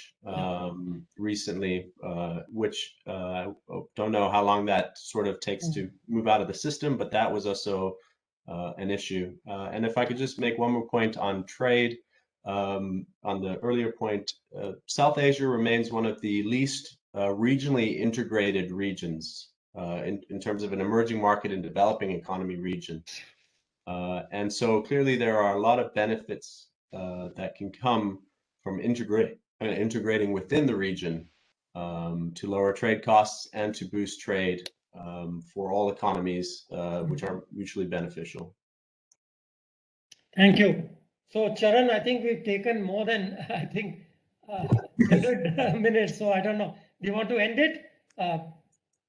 recently, which don't know how long that sort of takes to move out of the system, but that was also an issue. And if I could just make one more point on trade, on the earlier point, South Asia remains one of the least regionally integrated regions in terms of an emerging market and developing economy region. And so clearly there are a lot of benefits that can come from integrating within the region to lower trade costs and to boost trade for all economies, which are mutually beneficial. Thank you. So Charan, I think we've taken more than, I think, 100 minutes. So I don't know. Do you want to end it?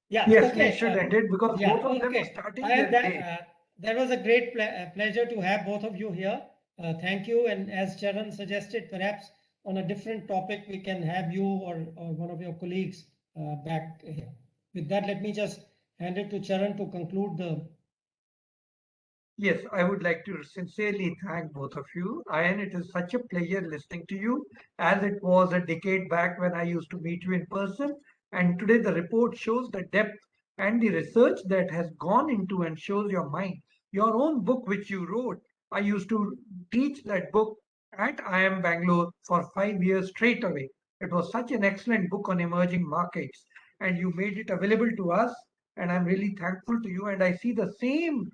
Yeah. Yes, Okay. we should end it because Yeah, both of them are okay. starting their day. That was a great pleasure to have both of you here. Thank you. And as Charan suggested, perhaps on a different topic, we can have you or one of your colleagues back here. With that, let me just hand it to Charan to conclude the. Yes, I would like to sincerely thank both of you. Ayan, it is such a pleasure listening to you, as it was a decade back when I used to meet you in person. And today the report shows the depth and the research that has gone into and shows your mind. Your own book, which you wrote, I used to teach that book at IIM Bangalore for 5 years straight away. It was such an excellent book on emerging markets, and you made it available to us. And I'm really thankful to you. And I see the same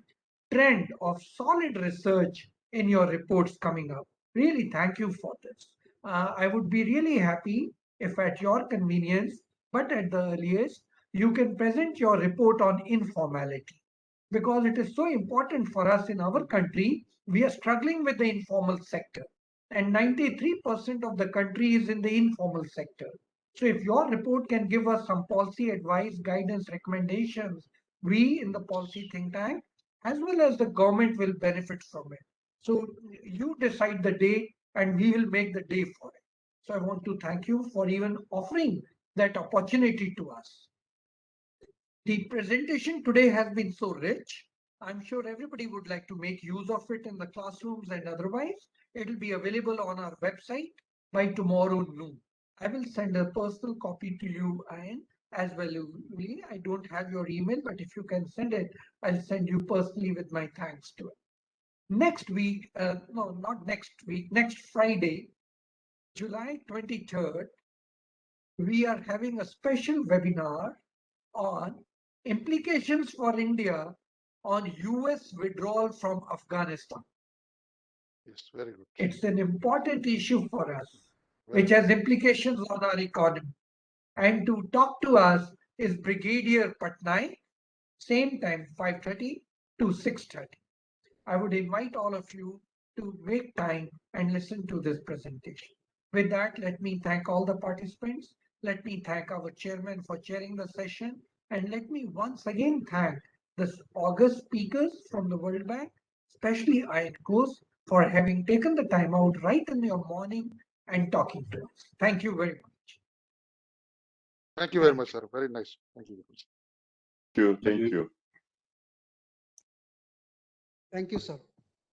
trend of solid research in your reports coming up. Really, thank you for this. I would be really happy if at your convenience, but at the earliest, you can present your report on informality because it is so important for us in our country. We are struggling with the informal sector, and 93% of the country is in the informal sector. So, if your report can give us some policy advice, guidance, recommendations, we in the policy think tank as well as the government will benefit from it. So you decide the day and we will make the day for it. So I want to thank you for even offering that opportunity to us. The presentation today has been so rich. I'm sure everybody would like to make use of it in the classrooms and otherwise. It will be available on our website by tomorrow noon. I will send a personal copy to you, Ayan, as well. I don't have your email, but if you can send it, I'll send you personally with my thanks to it. Next week, no, not next week, next Friday, July 23rd, we are having a special webinar on implications for India on US withdrawal from Afghanistan. Yes, very good. It's an important issue for us, Very which has implications on our economy. And to talk to us is Brigadier Patnaik, same time 5:30 to 6:30. I would invite all of you to make time and listen to this presentation. With that, let me thank all the participants. Let me thank our chairman for chairing the session. And let me once again thank the august speakers from the World Bank, especially Ayan Ghosh, for having taken the time out right in your morning and talking to us. Thank you very much. Thank you very much, sir. Very nice. Thank you. Thank you. Thank you, sir.